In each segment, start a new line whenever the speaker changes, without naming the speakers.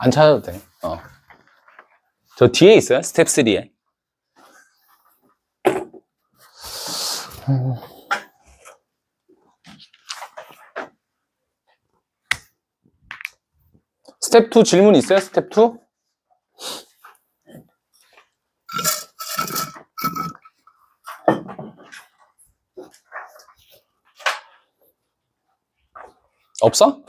안 찾아도 돼. 저 뒤에 있어요. 스텝 3에. 스텝 2 질문 있어요? 스텝 2? 없어?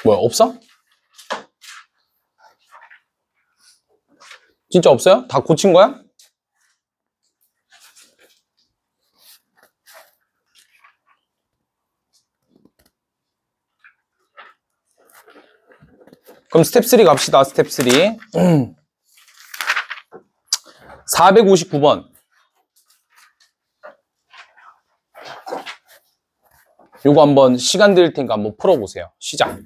뭐야, 없어? 진짜 없어요? 다 고친 거야? 그럼 스텝 3 갑시다. 스텝 3. 459번. 요거 한번 시간 드릴 테니까 한번 풀어보세요. 시작.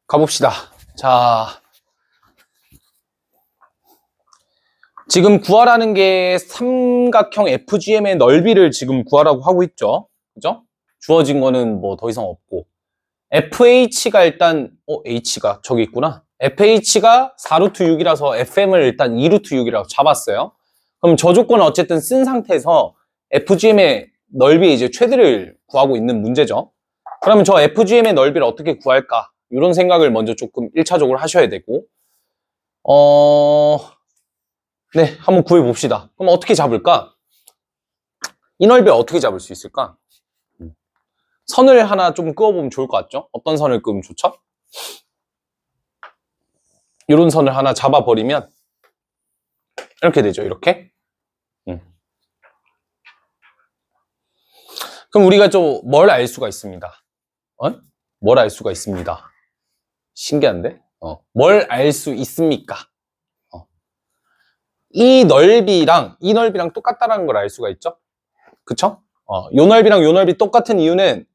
가봅시다. 자, 지금 구하라는 게 삼각형 FGM의 넓이를 지금 구하라고 하고 있죠. 그죠? 주어진 거는 뭐 더 이상 없고. FH가 일단, H가 저기 있구나. FH가 4루트 6이라서 FM을 일단 2루트 6이라고 잡았어요. 그럼 저 조건은 어쨌든 쓴 상태에서 FGM의 넓이의 이제 최대를 구하고 있는 문제죠. 그러면 저 FGM의 넓이를 어떻게 구할까? 이런 생각을 먼저 조금 1차적으로 하셔야 되고, 네, 한번 구해봅시다. 그럼 어떻게 잡을까? 이 넓이 어떻게 잡을 수 있을까? 선을 하나 좀 그어보면 좋을 것 같죠? 어떤 선을 그으면 좋죠? 이런 선을 하나 잡아버리면 이렇게 되죠, 이렇게. 그럼 우리가 좀 뭘 알 수가 있습니다. 뭘 알 수가 있습니다. 신기한데? 뭘 알 수 있습니까? 이 넓이랑 똑같다는 걸 알 수가 있죠? 그쵸? 요 넓이랑 요 넓이 똑같은 이유는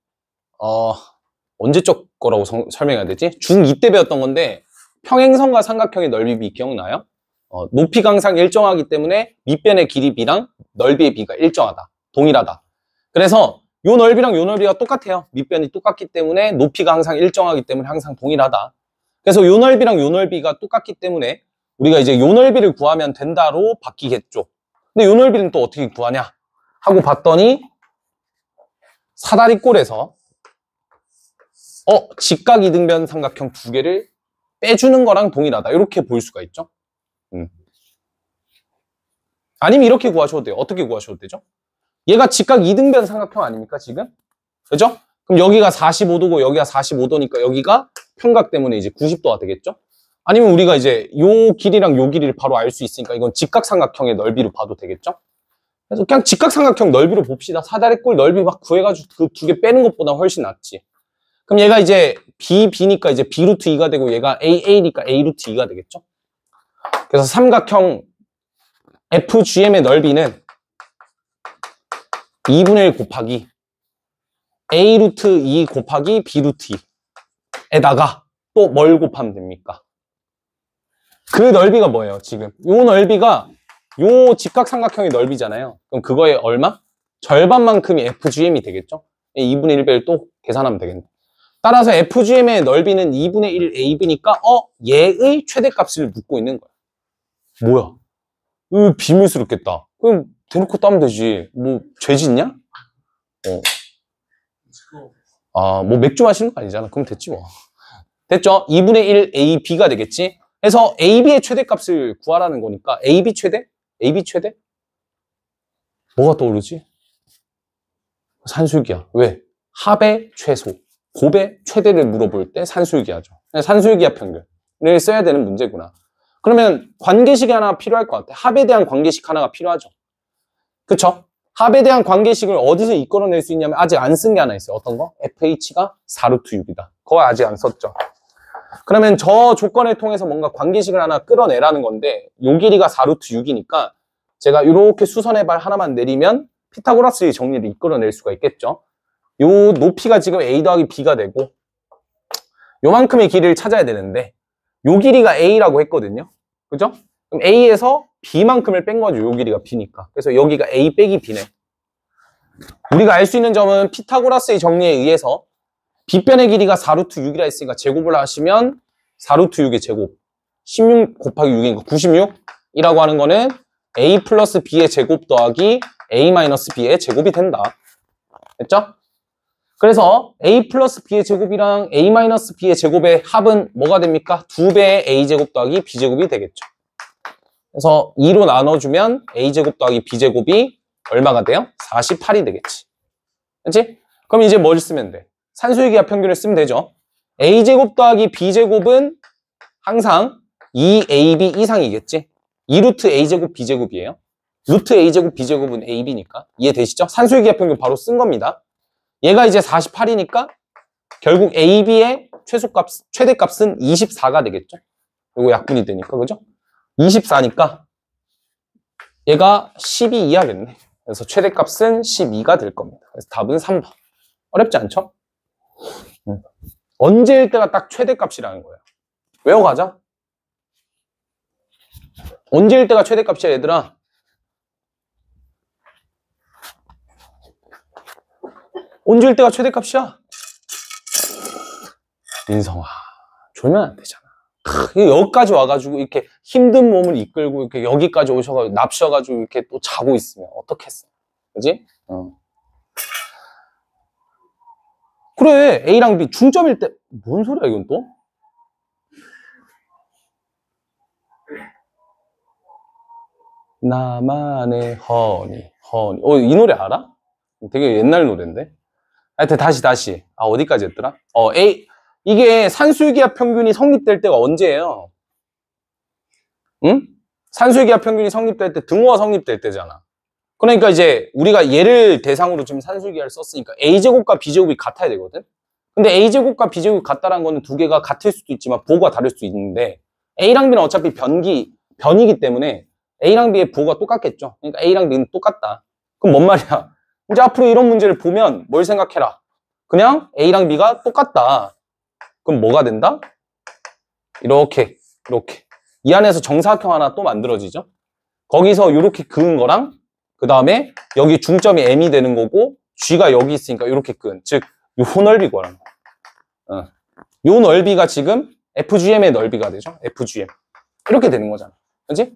언제적 거라고 설명해야 되지? 중2 때 배웠던 건데 평행선과 삼각형의 넓이 비 기억나요? 높이가 항상 일정하기 때문에 밑변의 길이 b랑 넓이의 b가 일정하다. 동일하다. 그래서 요 넓이랑 요 넓이가 똑같아요. 밑변이 똑같기 때문에 높이가 항상 일정하기 때문에 항상 동일하다. 그래서 요 넓이랑 요 넓이가 똑같기 때문에 우리가 이제 요 넓이를 구하면 된다로 바뀌겠죠. 근데 요 넓이는 또 어떻게 구하냐 하고 봤더니 사다리꼴에서 직각 이등변 삼각형 두 개를 빼주는 거랑 동일하다. 이렇게 볼 수가 있죠. 아니면 이렇게 구하셔도 돼요. 어떻게 구하셔도 되죠? 얘가 직각 이등변 삼각형 아닙니까, 지금? 그죠? 그럼 여기가 45도고 여기가 45도니까 여기가 평각 때문에 이제 90도가 되겠죠? 아니면 우리가 이제 요 길이랑 요 길이를 바로 알 수 있으니까 이건 직각삼각형의 넓이로 봐도 되겠죠? 그래서 그냥 직각삼각형 넓이로 봅시다. 사다리꼴 넓이 막 구해가지고 그 두 개 빼는 것보다 훨씬 낫지. 그럼 얘가 이제 B니까 이제 B루트 2가 되고 얘가 AA니까 A루트 2가 되겠죠? 그래서 삼각형 FGM의 넓이는 2분의 1 곱하기 A루트 2 곱하기 B루트 2에다가 또 뭘 곱하면 됩니까? 그 넓이가 뭐예요, 지금? 요 넓이가 요 직각삼각형의 넓이잖아요. 그럼 그거의 얼마? 절반만큼이 FGM이 되겠죠? 2분의 1배를 또 계산하면 되겠네. 따라서 FGM의 넓이는 2분의 1 AB니까 얘의 최대값을 묻고 있는 거야. 뭐야? 비밀스럽겠다. 그럼 대놓고 따면 되지. 뭐 죄 짓냐? 뭐 맥주 마시는 거 아니잖아. 그럼 됐지 뭐. 됐죠? 2분의 1 AB가 되겠지? 그래서 AB의 최대값을 구하라는 거니까 AB 최대? AB 최대? 뭐가 떠오르지? 산술기야. 왜? 합의 최소, 곱의 최대를 물어볼 때 산술기하죠. 산술기하 평균을 써야 되는 문제구나. 그러면 관계식이 하나 필요할 것 같아. 합에 대한 관계식 하나가 필요하죠. 그쵸? 합에 대한 관계식을 어디서 이끌어낼 수 있냐면 아직 안 쓴 게 하나 있어요. 어떤 거? FH가 4루트 6이다. 그거 아직 안 썼죠. 그러면 저 조건을 통해서 뭔가 관계식을 하나 끌어내라는 건데 요 길이가 4루트 6이니까 제가 이렇게 수선의 발 하나만 내리면 피타고라스의 정리를 이끌어낼 수가 있겠죠. 요 높이가 지금 a 더하기 b가 되고 요만큼의 길이를 찾아야 되는데 요 길이가 a라고 했거든요. 그죠? 그럼 a에서 b만큼을 뺀 거죠. 요 길이가 b니까. 그래서 여기가 a 빼기 b네. 우리가 알 수 있는 점은 피타고라스의 정리에 의해서 빗변의 길이가 4루트 6이라 했으니까 제곱을 하시면 4루트 6의 제곱 16 곱하기 6이니까 96이라고 하는 거는 a 플러스 b의 제곱 더하기 a 마이너스 b의 제곱이 된다. 됐죠? 그래서 a 플러스 b의 제곱이랑 a 마이너스 b의 제곱의 합은 뭐가 됩니까? 2배의 a 제곱 더하기 b 제곱이 되겠죠. 그래서 2로 나눠주면 a 제곱 더하기 b 제곱이 얼마가 돼요? 48이 되겠지. 그렇지? 그럼 이제 뭘 쓰면 돼? 산수의 기하 평균을 쓰면 되죠. a 제곱 더하기 b 제곱은 항상 2ab 이상이겠지. 2루트 a 제곱 b 제곱이에요. 루트 a 제곱 b 제곱은 ab니까. 이해되시죠? 산수의 기하 평균 바로 쓴 겁니다. 얘가 이제 48이니까 결국 ab의 최대값은 24가 되겠죠. 이거 약분이 되니까, 그죠? 24니까 얘가 12 이하겠네. 그래서 최대값은 12가 될 겁니다. 그래서 답은 3번. 어렵지 않죠? 언제일 때가 딱 최대값이라는 거예요. 외워가자. 언제일 때가 최대값이야, 얘들아? 언제일 때가 최대값이야? 민성아, 졸면 안 되잖아. 여기까지 와가지고 이렇게 힘든 몸을 이끌고 이렇게 여기까지 오셔가지고 납셔가지고 이렇게 또 자고 있으면 어떻겠어? 그지? 그래, A랑 B 중점일 때 뭔 소리야 이건 또? 나만의 허니. 이 노래 알아? 되게 옛날 노래인데. 하여튼 다시. 어디까지 했더라? 이게 산수유기하 평균이 성립될 때가 언제예요? 응? 산수유기하 평균이 성립될 때 등호가 성립될 때잖아. 그러니까 이제 우리가 얘를 대상으로 지금 산수유기하를 썼으니까 A제곱과 B제곱이 같아야 되거든? 근데 A제곱과 B제곱이 같다라는 거는 두 개가 같을 수도 있지만 부호가 다를 수 있는데 A랑 B는 어차피 변이기 때문에 A랑 B의 부호가 똑같겠죠? 그러니까 A랑 B는 똑같다. 그럼 뭔 말이야? 이제 앞으로 이런 문제를 보면 뭘 생각해라? 그냥 A랑 B가 똑같다. 그럼 뭐가 된다? 이렇게. 이 안에서 정사각형 하나 또 만들어지죠? 거기서 이렇게 그은 거랑 그 다음에 여기 중점이 M이 되는 거고 G가 여기 있으니까 이렇게 그은. 즉, 요 넓이 구하는 거. 요 넓이가 지금 FGM의 넓이가 되죠? FGM. 이렇게 되는 거잖아. 그지?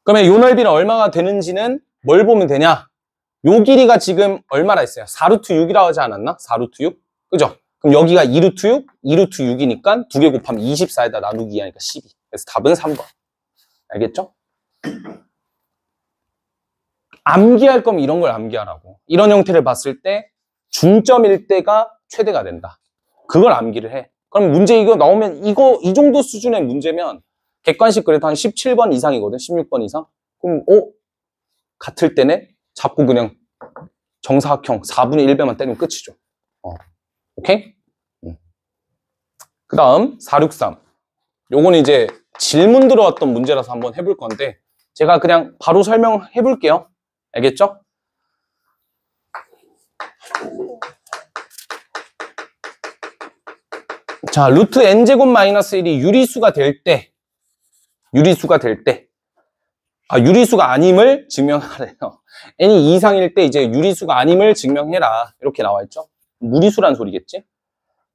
그러면 요 넓이는 얼마가 되는지는 뭘 보면 되냐? 요 길이가 지금 얼마나 있어요? 4루트 6이라고 하지 않았나? 4루트 6? 그죠? 그럼 여기가 2루트 6? 2루트 6이니까 2개 곱하면 24에다 나누기 2하니까 12. 그래서 답은 3번. 알겠죠? 암기할 거면 이런 걸 암기하라고. 이런 형태를 봤을 때 중점일 때가 최대가 된다. 그걸 암기를 해. 그럼 문제 이거 나오면 이 정도 수준의 문제면 객관식 그래도 한 17번 이상이거든. 16번 이상. 그럼 같을 때네? 잡고 그냥 정사각형 4분의 1배만 때리면 끝이죠. 오케이? 그 다음 463. 요거는 이제 질문 들어왔던 문제라서 한번 해볼 건데 제가 그냥 바로 설명해 볼게요. 알겠죠? 자, 루트 n제곱 마이너스 1이 유리수가 될 때 유리수가 아님을 증명하래요. n이 이상일 때 이제 유리수가 아님을 증명해라. 이렇게 나와 있죠. 무리수란 소리겠지?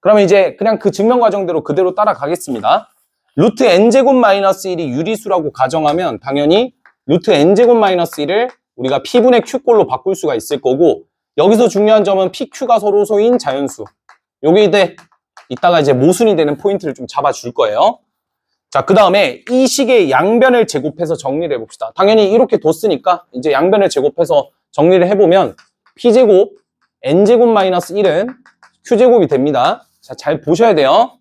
그러면 이제 그냥 그 증명 과정대로 그대로 따라가겠습니다. 루트 n제곱 마이너스 1이 유리수라고 가정하면 당연히 루트 n제곱 마이너스 1을 우리가 p분의 q꼴로 바꿀 수가 있을 거고 여기서 중요한 점은 pq가 서로소인 자연수. 요게 이따가 이제 모순이 되는 포인트를 좀 잡아줄 거예요. 자, 그 다음에 이 식의 양변을 제곱해서 정리를 해봅시다. 당연히 이렇게 뒀으니까 이제 양변을 제곱해서 정리를 해보면 p제곱 n제곱 마이너스 1은 q제곱이 됩니다. 자, 잘 보셔야 돼요.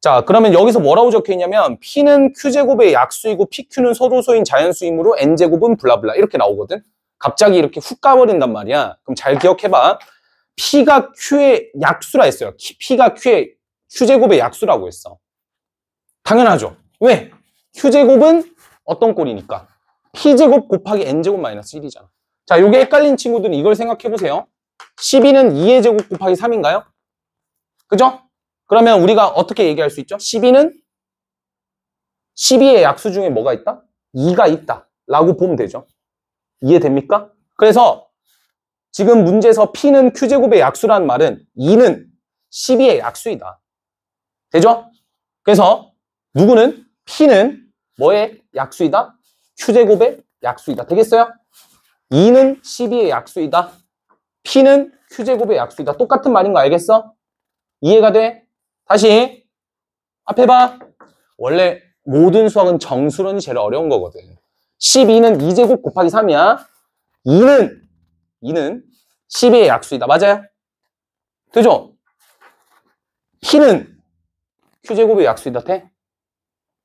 자, 그러면 여기서 뭐라고 적혀 있냐면 p는 q제곱의 약수이고 pq는 서로소인 자연수이므로 n제곱은 블라블라 이렇게 나오거든. 갑자기 이렇게 훅 가버린단 말이야. 그럼 잘 기억해봐. p가 q의 약수라 했어요. p가 q제곱의 약수라고 했어. 당연하죠. 왜? q제곱은 어떤 꼴이니까? p제곱 곱하기 n제곱 마이너스 1이잖아. 자, 요게 헷갈린 친구들은 이걸 생각해 보세요. 12는 2의 제곱 곱하기 3인가요? 그죠? 그러면 우리가 어떻게 얘기할 수 있죠? 12는 12의 약수 중에 뭐가 있다? 2가 있다 라고 보면 되죠. 이해됩니까? 그래서 지금 문제에서 P는 Q제곱의 약수라는 말은 2는 12의 약수이다. 되죠? 그래서 누구는? P는 뭐의 약수이다? Q제곱의 약수이다. 되겠어요? 2는 12의 약수이다. P는 Q제곱의 약수이다. 똑같은 말인 거 알겠어? 이해가 돼? 다시 앞에 봐. 원래 모든 수학은 정수론이 제일 어려운 거거든. 12는 2제곱 곱하기 3이야. 2는 12의 약수이다. 맞아요? 되죠? P는 Q제곱의 약수이다. 돼?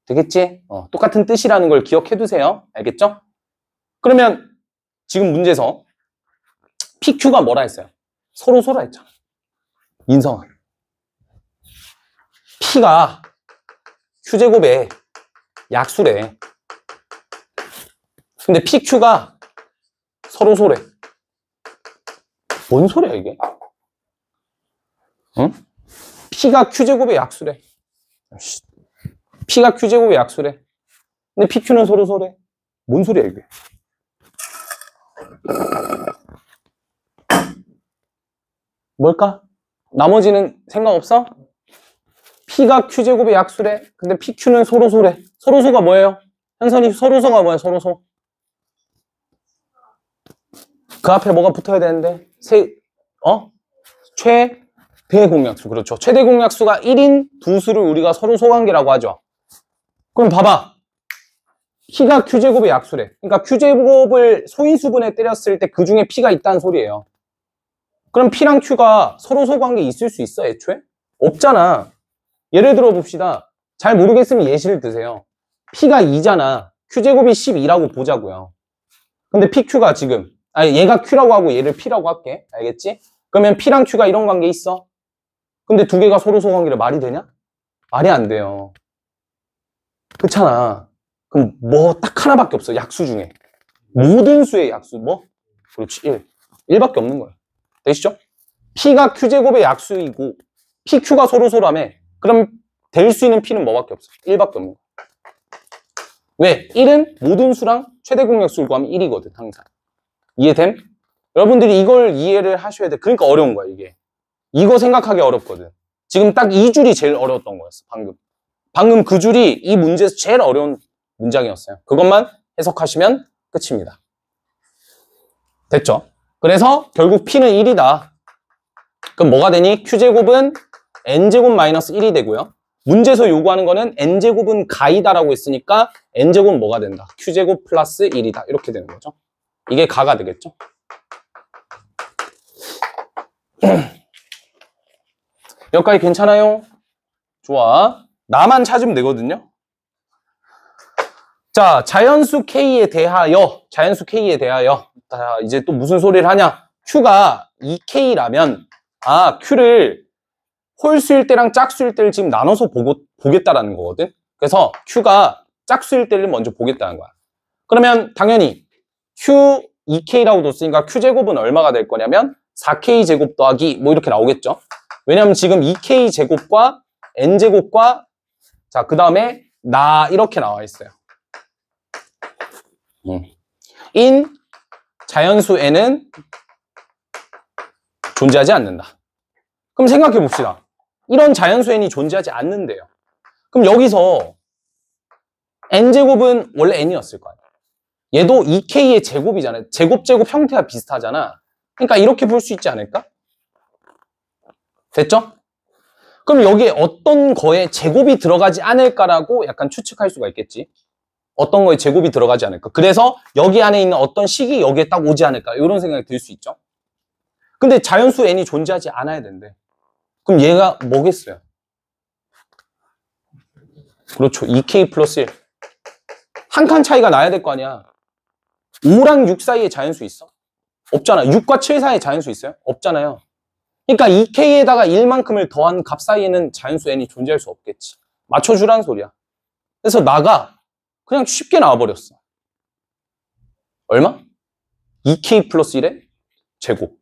되겠지? 똑같은 뜻이라는 걸 기억해 두세요. 알겠죠? 그러면 지금 문제에서 PQ가 뭐라 했어요? 서로 했잖아. 인성아. P가 Q제곱의 약수래. 근데 PQ가 서로래. 뭔 소리야 이게? 응? P가 Q제곱의 약수래. P가 Q제곱의 약수래. 근데 PQ는 서로래. 뭔 소리야 이게? 뭘까? 나머지는 생각 없어? P가 Q제곱의 약수래. 근데 PQ는 서로래. 서로소가 뭐예요? 현선이 서로소가 뭐야? 서로소. 그 앞에 뭐가 붙어야 되는데? 최대공약수. 그렇죠. 최대공약수가 1인 두 수를 우리가 서로소관계라고 하죠. 그럼 봐봐. P가 Q제곱의 약수래. 그러니까 Q제곱을 소인수분에 때렸을 때 그 중에 P가 있다는 소리예요. 그럼 P랑 Q가 서로소관계 있을 수 있어, 애초에? 없잖아. 예를 들어 봅시다. 잘 모르겠으면 예시를 드세요. P가 2잖아. Q제곱이 12라고 보자고요. 근데 PQ가 지금, 얘가 Q라고 하고 얘를 P라고 할게. 알겠지? 그러면 P랑 Q가 이런 관계 있어. 근데 두 개가 서로소 관계를 말이 되냐? 말이 안 돼요. 그렇잖아. 그럼 뭐 딱 하나밖에 없어. 약수 중에. 모든 수의 약수. 뭐? 그렇지. 1. 1밖에 없는 거야. 되시죠? P가 Q제곱의 약수이고 PQ가 서로소라며. 그럼 될 수 있는 P는 뭐밖에 없어? 1밖에 없는 거야. 왜? 1은 모든 수랑 최대 공약수를 구하면 1이거든. 항상. 이해됨? 여러분들이 이걸 이해를 하셔야 돼. 그러니까 어려운 거야 이게. 이거 생각하기 어렵거든. 지금 딱 이 줄이 제일 어려웠던 거였어. 방금 그 줄이 이 문제에서 제일 어려운 문장이었어요. 그것만 해석하시면 끝입니다. 됐죠? 그래서 결국 P는 1이다. 그럼 뭐가 되니? Q제곱은 N제곱 마이너스 1이 되고요. 문제에서 요구하는 거는 N제곱은 가이다라고 했으니까 N제곱은 뭐가 된다? Q제곱 플러스 1이다. 이렇게 되는 거죠. 이게 가가 되겠죠? 여기까지 괜찮아요? 좋아. 나만 찾으면 되거든요. 자, 자연수 K에 대하여 자, 이제 또 무슨 소리를 하냐? Q가 2K라면 Q를 홀수일 때랑 짝수일 때를 지금 나눠서 보겠다라는 거거든. 그래서 Q가 짝수일 때를 먼저 보겠다는 거야. 그러면 당연히 Q 2K라고 뒀으니까 Q제곱은 얼마가 될 거냐면 4K제곱 더하기 뭐 이렇게 나오겠죠. 왜냐면 지금 2K제곱과 N제곱과 자, 그 다음에 이렇게 나와 있어요. 인 자연수 N은 존재하지 않는다. 그럼 생각해 봅시다. 이런 자연수 N이 존재하지 않는데요. 그럼 여기서 N제곱은 원래 N이었을 거야. 얘도 2K의 제곱이잖아요. 제곱 형태가 비슷하잖아. 그러니까 이렇게 볼 수 있지 않을까? 됐죠? 그럼 여기에 어떤 거에 제곱이 들어가지 않을까라고 약간 추측할 수가 있겠지. 어떤 거에 제곱이 들어가지 않을까. 그래서 여기 안에 있는 어떤 식이 여기에 딱 오지 않을까. 이런 생각이 들 수 있죠. 근데 자연수 N이 존재하지 않아야 된대. 그럼 얘가 뭐겠어요? 그렇죠. 2K 플러스 1. 한 칸 차이가 나야 될 거 아니야. 5랑 6 사이에 자연수 있어? 없잖아. 6과 7 사이에 자연수 있어요? 없잖아요. 그러니까 2K에다가 1만큼을 더한 값 사이에는 자연수 N이 존재할 수 없겠지. 맞춰주라는 소리야. 그래서 그냥 쉽게 나와버렸어. 얼마? 2k 플러스 1의 제곱.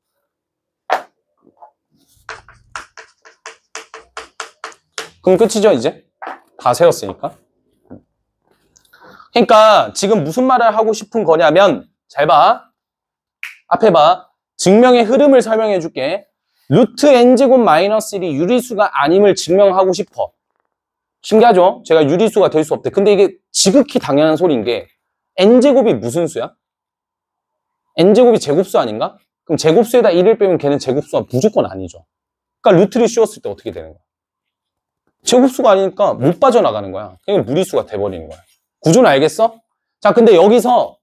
그럼 끝이죠, 이제? 다 세웠으니까. 그러니까 지금 무슨 말을 하고 싶은 거냐면, 잘 봐. 앞에 봐. 증명의 흐름을 설명해 줄게. 루트 n제곱 마이너스 1이 유리수가 아님을 증명하고 싶어. 신기하죠? 제가 유리수가 될 수 없대. 근데 이게 지극히 당연한 소리인 게 n제곱이 무슨 수야? n제곱이 제곱수 아닌가? 그럼 제곱수에다 1을 빼면 걔는 제곱수가 무조건 아니죠. 그러니까 루트를 씌웠을 때 어떻게 되는 거야? 제곱수가 아니니까 못 빠져나가는 거야. 그냥 무리수가 돼버리는 거야. 구조는 알겠어? 자, 근데 여기서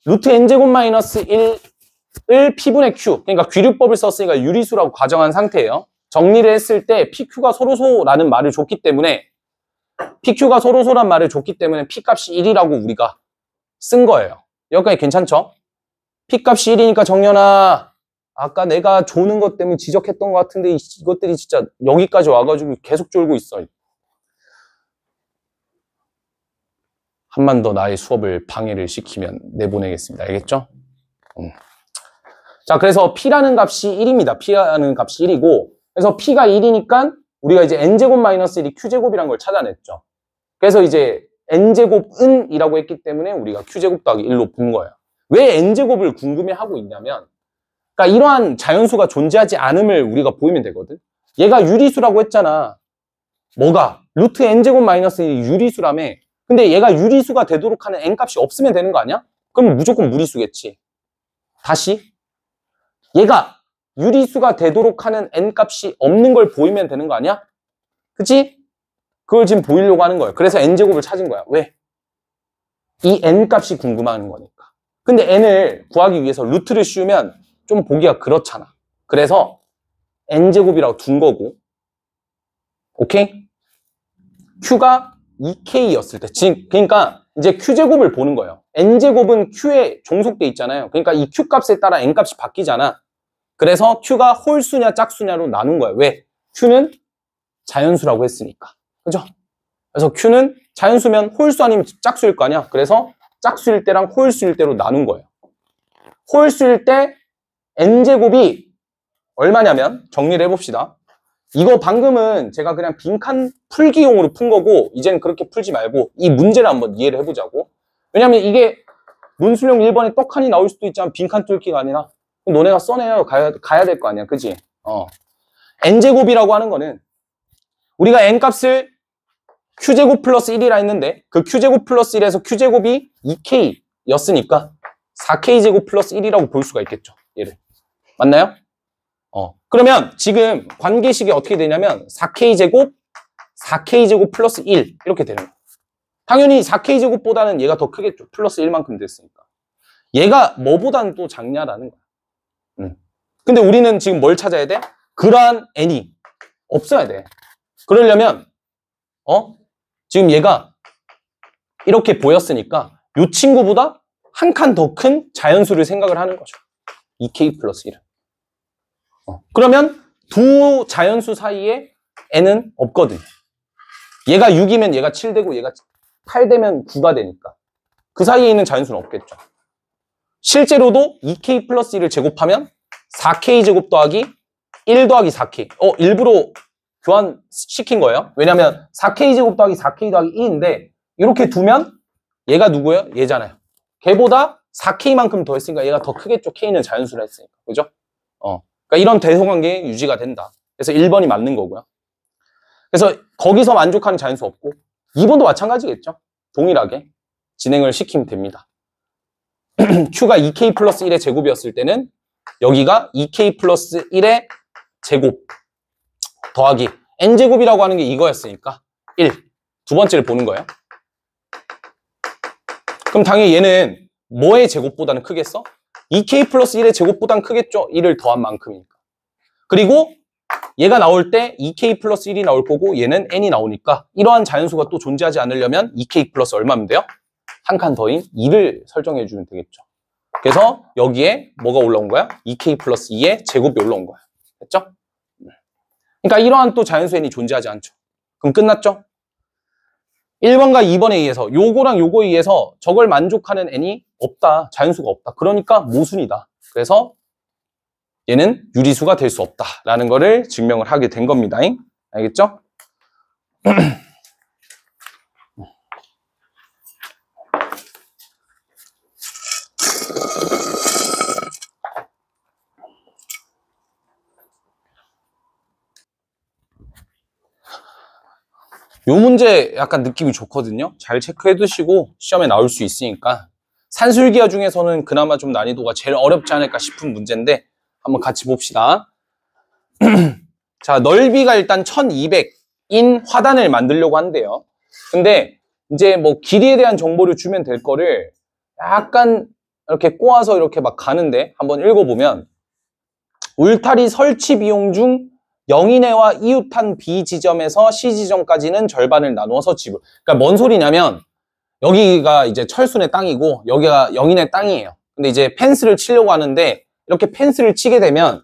루트 n제곱 마이너스 1을 p분의 q, 그러니까 귀류법을 썼으니까 유리수라고 가정한 상태예요. 정리를 했을 때 pq가 서로소라는 말을 줬기 때문에 pq가 서로소란 말을 줬기 때문에 p값이 1이라고 우리가 쓴 거예요. 여기까지 괜찮죠? p값이 1이니까 정연아, 아까 내가 조는 것 때문에 지적했던 것 같은데 이것들이 진짜 여기까지 와가지고 계속 졸고 있어. 한 번 더 나의 수업을 방해를 시키면 내보내겠습니다. 알겠죠? 자, 그래서 p라는 값이 1입니다. p라는 값이 1이고, 그래서 p가 1이니까 우리가 이제 n제곱 마이너스 1이 q제곱이라는 걸 찾아냈죠. 그래서 이제 n제곱은 이라고 했기 때문에 우리가 q제곱 더하기 1로 본 거예요. 왜 n제곱을 궁금해하고 있냐면, 그러니까 이러한 자연수가 존재하지 않음을 우리가 보이면 되거든. 얘가 유리수라고 했잖아. 뭐가? 루트 n제곱 마이너스 1이 유리수라며. 근데 얘가 유리수가 되도록 하는 n값이 없으면 되는 거 아니야? 그럼 무조건 무리수겠지. 다시. 얘가 유리수가 되도록 하는 n값이 없는 걸 보이면 되는 거 아니야? 그치? 그걸 지금 보이려고 하는 거예요. 그래서 n제곱을 찾은 거야. 왜? 이 n값이 궁금한 거니까. 근데 n을 구하기 위해서 루트를 씌우면 좀 보기가 그렇잖아. 그래서 n제곱이라고 둔 거고, 오케이? q가 2k였을 때, 그러니까 이제 q제곱을 보는 거예요. n제곱은 q에 종속돼 있잖아요. 그러니까 이 q값에 따라 n값이 바뀌잖아. 그래서 q가 홀수냐 짝수냐로 나눈 거예요. 왜? q는 자연수라고 했으니까. 그죠? 그래서 q는 자연수면 홀수 아니면 짝수일 거 아니야. 그래서 짝수일 때랑 홀수일 때로 나눈 거예요. 홀수일 때 n제곱이 얼마냐면, 정리를 해봅시다. 이거 방금은 제가 그냥 빈칸 풀기용으로 푼 거고, 이제는 그렇게 풀지 말고 이 문제를 한번 이해를 해보자고. 왜냐면 이게 문수령 1번에 떡하니 나올 수도 있지만 빈칸 뚫기가 아니라 너네가 써내요. 가야 될 거 아니야. 그지? n제곱이라고 하는 거는 우리가 n값을 q제곱 플러스 1이라 했는데 그 q제곱 플러스 1에서 q제곱이 2k였으니까 4k제곱 플러스 1이라고 볼 수가 있겠죠. 얘를. 맞나요? 그러면 지금 관계식이 어떻게 되냐면 4k제곱, 4k제곱 플러스 1 이렇게 되는 거예요. 당연히 4k제곱보다는 얘가 더 크겠죠. 플러스 1만큼 됐으니까. 얘가 뭐보다는 또 작냐라는 거야. 근데 우리는 지금 뭘 찾아야 돼? 그러한 n이 없어야 돼. 그러려면 지금 얘가 이렇게 보였으니까 이 친구보다 한 칸 더 큰 자연수를 생각을 하는 거죠. 2k 플러스 1은. 그러면 두 자연수 사이에 n은 없거든요. 얘가 6이면 얘가 7 되고 얘가 8 되면 9가 되니까 그 사이에 있는 자연수는 없겠죠. 실제로도 2k 플러스 1을 제곱하면 4k 제곱 더하기 1 더하기 4k. 일부러 교환시킨 거예요. 왜냐면 4k 제곱 더하기 4k 더하기 2인데 이렇게 두면 얘가 누구예요? 얘잖아요. 걔보다 4k만큼 더 했으니까 얘가 더 크겠죠. k는 자연수라 했으니까. 그죠? 그러니까 이런 대소관계 유지가 된다. 그래서 1번이 맞는 거고요. 그래서 거기서 만족하는 자연수 없고 2번도 마찬가지겠죠. 동일하게 진행을 시키면 됩니다. q가 2k 플러스 1의 제곱이었을 때는 여기가 2k 플러스 1의 제곱 더하기 n제곱이라고 하는 게 이거였으니까 1. 두 번째를 보는 거예요. 그럼 당연히 얘는 뭐의 제곱보다는 크겠어? 2k 플러스 1의 제곱보다는 크겠죠. 1을 더한 만큼이니까. 그리고 얘가 나올 때 2k 플러스 1이 나올 거고 얘는 n이 나오니까 이러한 자연수가 또 존재하지 않으려면 2k 플러스 얼마면 돼요? 한 칸 더인 2를 설정해 주면 되겠죠. 그래서 여기에 뭐가 올라온 거야? 2k 플러스 2의 제곱이 올라온 거야. 됐죠? 그러니까 이러한 또 자연수 n이 존재하지 않죠. 그럼 끝났죠? 1번과 2번에 의해서 요거랑 요거에 의해서 저걸 만족하는 n이 없다. 자연수가 없다. 그러니까 모순이다. 그래서 얘는 유리수가 될 수 없다라는 거를 증명을 하게 된 겁니다. 알겠죠? 요 문제 약간 느낌이 좋거든요. 잘 체크해 두시고 시험에 나올 수 있으니까. 산술기하 중에서는 그나마 좀 난이도가 제일 어렵지 않을까 싶은 문제인데 한번 같이 봅시다. 자, 넓이가 일단 1200인 화단을 만들려고 한대요. 근데 이제 뭐 길이에 대한 정보를 주면 될 거를 약간 이렇게 꼬아서 이렇게 막 가는데 한번 읽어보면 울타리 설치 비용 중 영인회와 이웃한 B 지점에서 C 지점까지는 절반을 나누어서 지불. 그러니까 뭔 소리냐면 여기가 이제 철순의 땅이고 여기가 영인의 땅이에요. 근데 이제 펜스를 치려고 하는데 이렇게 펜스를 치게 되면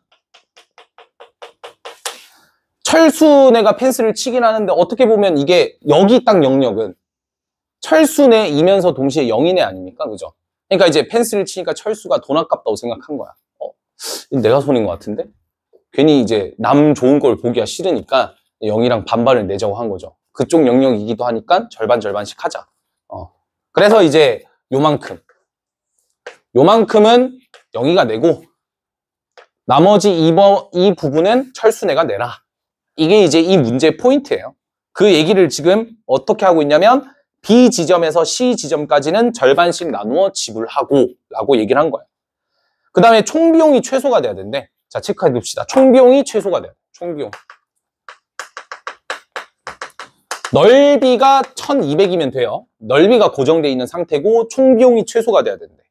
철순애가 펜스를 치긴 하는데 어떻게 보면 이게 여기 땅 영역은 철순애이면서 동시에 영인애 아닙니까? 그죠? 그러니까 이제 펜스를 치니까 철수가 돈 아깝다고 생각한 거야. 내가 손인 것 같은데? 괜히 이제 남 좋은 걸 보기가 싫으니까 영이랑 반반을 내자고 한 거죠. 그쪽 영역이기도 하니까 절반씩 하자. 그래서 이제 요만큼은 영이가 내고 나머지 이 부분은 철수네가 내라. 이게 이제 이 문제의 포인트예요. 그 얘기를 지금 어떻게 하고 있냐면 B 지점에서 C 지점까지는 절반씩 나누어 지불하고 라고 얘기를 한 거예요. 그 다음에 총비용이 최소가 돼야 된대. 자, 체크해 봅시다. 총비용이 최소가 돼요. 총비용. 넓이가 1200이면 돼요. 넓이가 고정되어 있는 상태고 총비용이 최소가 돼야 된대.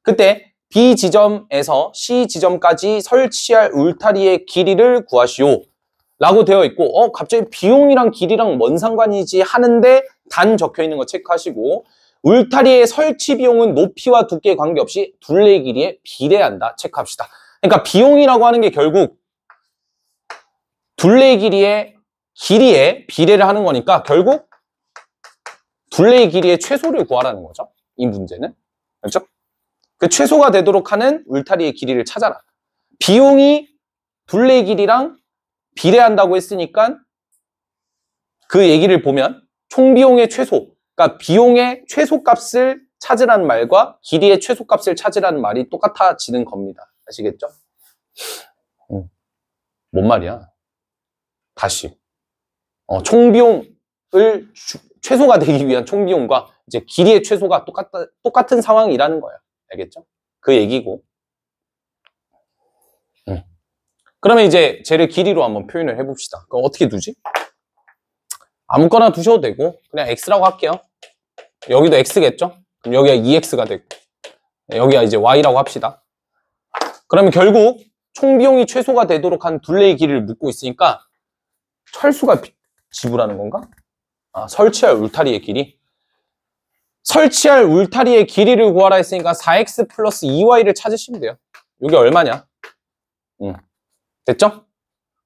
그때 B 지점에서 C 지점까지 설치할 울타리의 길이를 구하시오. 라고 되어 있고 갑자기 비용이랑 길이랑 뭔 상관이지 하는데 단 적혀 있는 거 체크하시고 울타리의 설치 비용은 높이와 두께에 관계없이 둘레의 길이에 비례한다. 체크합시다. 그러니까 비용이라고 하는 게 결국 둘레의 길이에 비례를 하는 거니까 결국 둘레의 길이의 최소를 구하라는 거죠. 이 문제는. 그렇죠? 그 최소가 되도록 하는 울타리의 길이를 찾아라. 비용이 둘레의 길이랑 비례한다고 했으니까 그 얘기를 보면 총비용의 최소, 그러니까 비용의 최소값을 찾으라는 말과 길이의 최소값을 찾으라는 말이 똑같아지는 겁니다. 아시겠죠? 뭔 말이야? 다시. 총비용을 최소가 되기 위한 총비용과 이제 길이의 최소가 똑같은 상황이라는 거예요. 알겠죠? 그 얘기고. 그러면 이제 쟤를 길이로 한번 표현을 해봅시다. 그럼 어떻게 두지? 아무거나 두셔도 되고 그냥 x라고 할게요. 여기도 x겠죠? 그럼 여기가 2x가 되고 여기가 이제 y라고 합시다. 그러면 결국 총비용이 최소가 되도록 한 둘레의 길이를 묻고 있으니까 철수가 지불하는 건가? 설치할 울타리의 길이. 설치할 울타리의 길이를 구하라 했으니까 4x 플러스 2y를 찾으시면 돼요. 이게 얼마냐? 됐죠?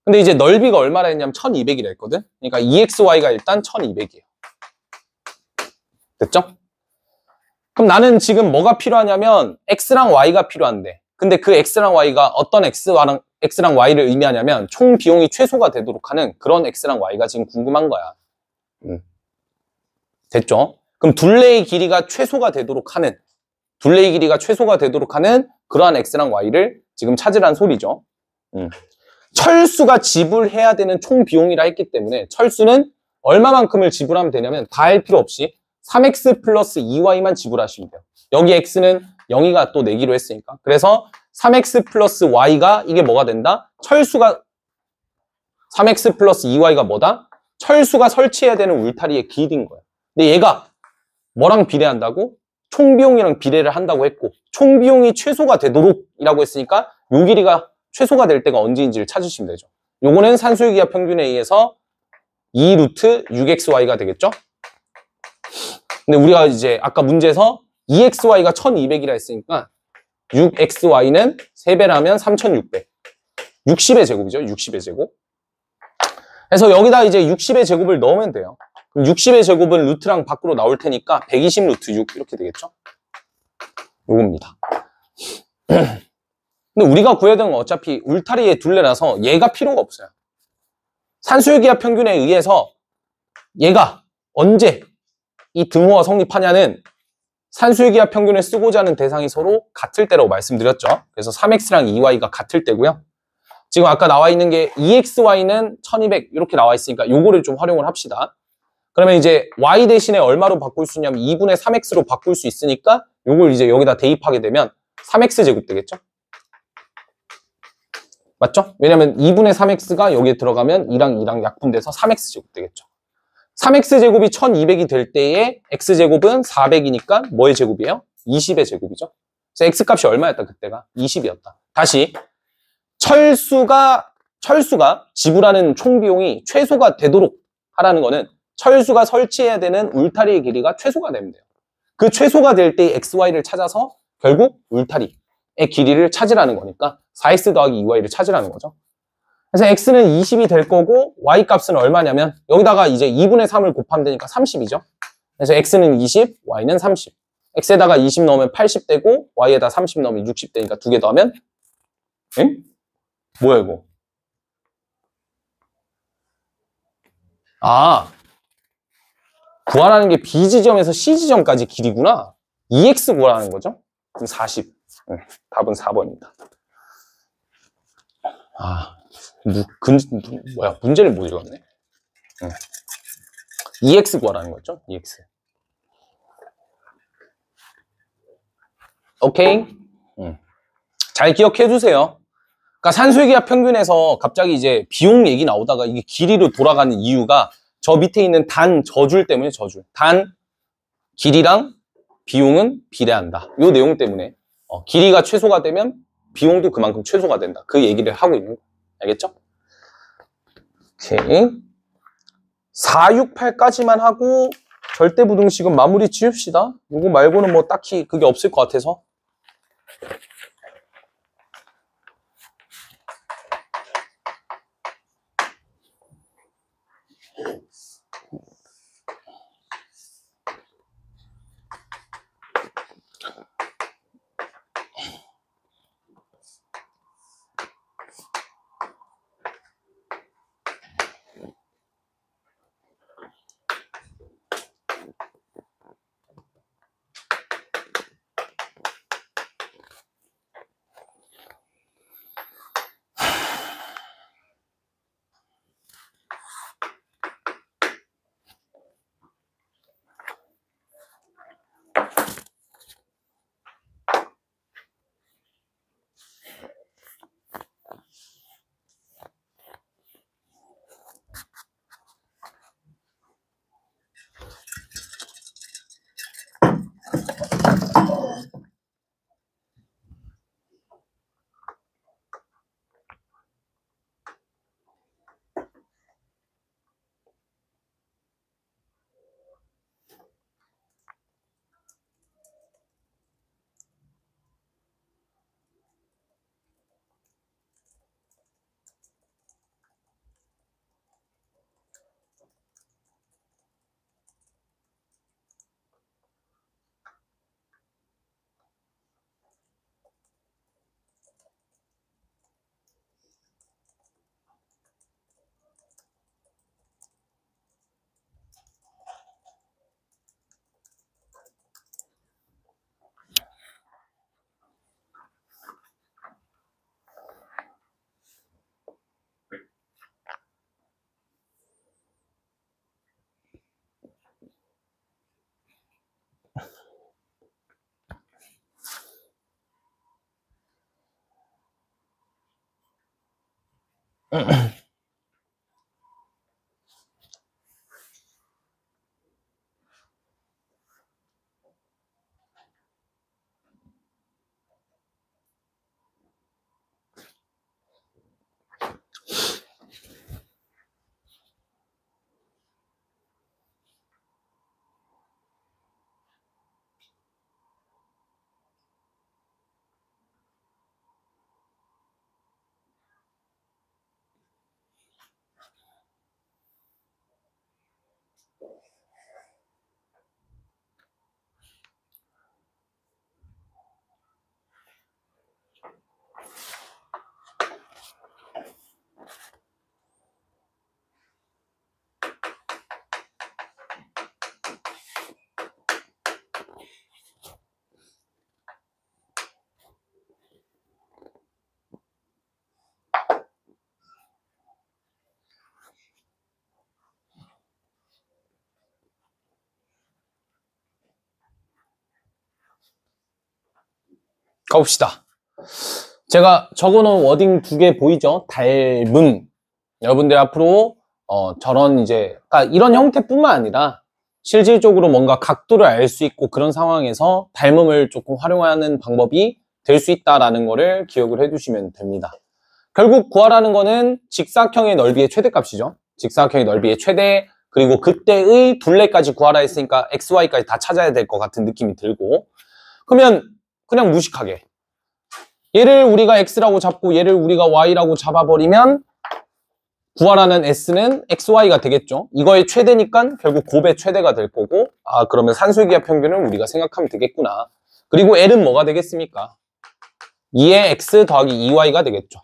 근데 이제 넓이가 얼마나 했냐면 1200이라 했거든? 그러니까 2xy가 일단 1200이에요. 됐죠? 그럼 나는 지금 뭐가 필요하냐면 x랑 y가 필요한데 근데 그 x랑 y가 어떤 x랑 y를 의미하냐면 총 비용이 최소가 되도록 하는 그런 x랑 y가 지금 궁금한 거야. 됐죠? 그럼 둘레의 길이가 최소가 되도록 하는 그러한 x랑 y를 지금 찾으란 소리죠. 철수가 지불해야 되는 총 비용이라 했기 때문에 철수는 얼마만큼을 지불하면 되냐면 다 할 필요 없이 3x 플러스 2y만 지불하시면 돼요. 여기 x는 0이가 또 내기로 했으니까. 그래서 3x 플러스 y가 이게 뭐가 된다? 3x 플러스 2y가 뭐다? 철수가 설치해야 되는 울타리의 길이인 거야. 근데 얘가 뭐랑 비례한다고? 총비용이랑 비례를 한다고 했고 총비용이 최소가 되도록 이라고 했으니까 요 길이가 최소가 될 때가 언제인지를 찾으시면 되죠. 요거는 산술기하 평균에 의해서 2 루트 6xy가 되겠죠? 근데 우리가 이제 아까 문제에서 2xy가 1200이라 했으니까 6xy는 3배를 하면 3600. 60의 제곱이죠. 60의 제곱. 그래서 여기다 이제 60의 제곱을 넣으면 돼요. 그럼 60의 제곱은 루트랑 밖으로 나올 테니까 120 루트 6 이렇게 되겠죠? 요겁니다. 근데 우리가 구해야 되는 건 어차피 울타리에 둘레라서 얘가 필요가 없어요. 산수유기압 평균에 의해서 얘가 언제 이 등호가 성립하냐는 산수유기압 평균을 쓰고자 하는 대상이 서로 같을 때라고 말씀드렸죠. 그래서 3x랑 2y가 같을 때고요. 지금 아까 나와 있는 게 2xy는 1200 이렇게 나와 있으니까 요거를 좀 활용을 합시다. 그러면 이제 y 대신에 얼마로 바꿀 수 있냐면 2분의 3x로 바꿀 수 있으니까 요걸 이제 여기다 대입하게 되면 3x 제곱 되겠죠? 맞죠? 왜냐면 2분의 3x가 여기에 들어가면 2랑 약분돼서 3x 제곱 되겠죠. 3x 제곱이 1200이 될 때에 x 제곱은 400이니까 뭐의 제곱이에요? 20의 제곱이죠. 그래서 x 값이 얼마였다 그때가? 20이었다. 다시 철수가 지불하는 총 비용이 최소가 되도록 하라는 거는 철수가 설치해야 되는 울타리의 길이가 최소가 되면 돼요. 그 최소가 될 때 xy를 찾아서 결국 울타리의 길이를 찾으라는 거니까 4x 더하기 2y를 찾으라는 거죠. 그래서 x는 20이 될 거고 y 값은 얼마냐면 여기다가 이제 2분의 3을 곱하면 되니까 30이죠. 그래서 x는 20, y는 30. x에다가 20 넣으면 80 되고 y에다 30 넣으면 60 되니까 두 개 더하면 응? 뭐야 이거? 아, 구하라는 게 B 지점에서 C 지점까지 길이구나. 2x 구하라는 거죠. 그럼 40. 응, 답은 4번입니다. 아, 뭐야, 문제를 못 읽었네. 응. 2x 구하라는 거죠. 2x. 오케이? 응. 잘 기억해 두세요. 그러니까 산술기압 평균에서 갑자기 이제 비용 얘기 나오다가 이게 길이로 돌아가는 이유가 저 밑에 있는 단 저줄 때문에 저줄. 단 길이랑 비용은 비례한다. 이 내용 때문에 길이가 최소가 되면 비용도 그만큼 최소가 된다. 그 얘기를 하고 있는 거. 알겠죠? 오케이. 468까지만 하고 절대부등식은 마무리 지읍시다. 이거 말고는 뭐 딱히 그게 없을 것 같아서. 가봅시다. 제가 적어놓은 워딩 2개 보이죠? 닮음. 여러분들 앞으로 저런 이제 그러니까 이런 형태뿐만 아니라 실질적으로 뭔가 각도를 알 수 있고 그런 상황에서 닮음을 조금 활용하는 방법이 될 수 있다라는 거를 기억을 해두시면 됩니다. 결국 구하라는 거는 직사각형의 넓이의 최대값이죠. 직사각형의 넓이의 최대, 그리고 그때의 둘레까지 구하라 했으니까 XY까지 다 찾아야 될 것 같은 느낌이 들고, 그러면 그냥 무식하게 얘를 우리가 X라고 잡고 얘를 우리가 Y라고 잡아버리면 구하라는 S는 XY가 되겠죠. 이거의 최대니까 결국 곱의 최대가 될 거고, 아 그러면 산술기하 평균을 우리가 생각하면 되겠구나. 그리고 L은 뭐가 되겠습니까? 2의 X 더하기 2Y가 되겠죠.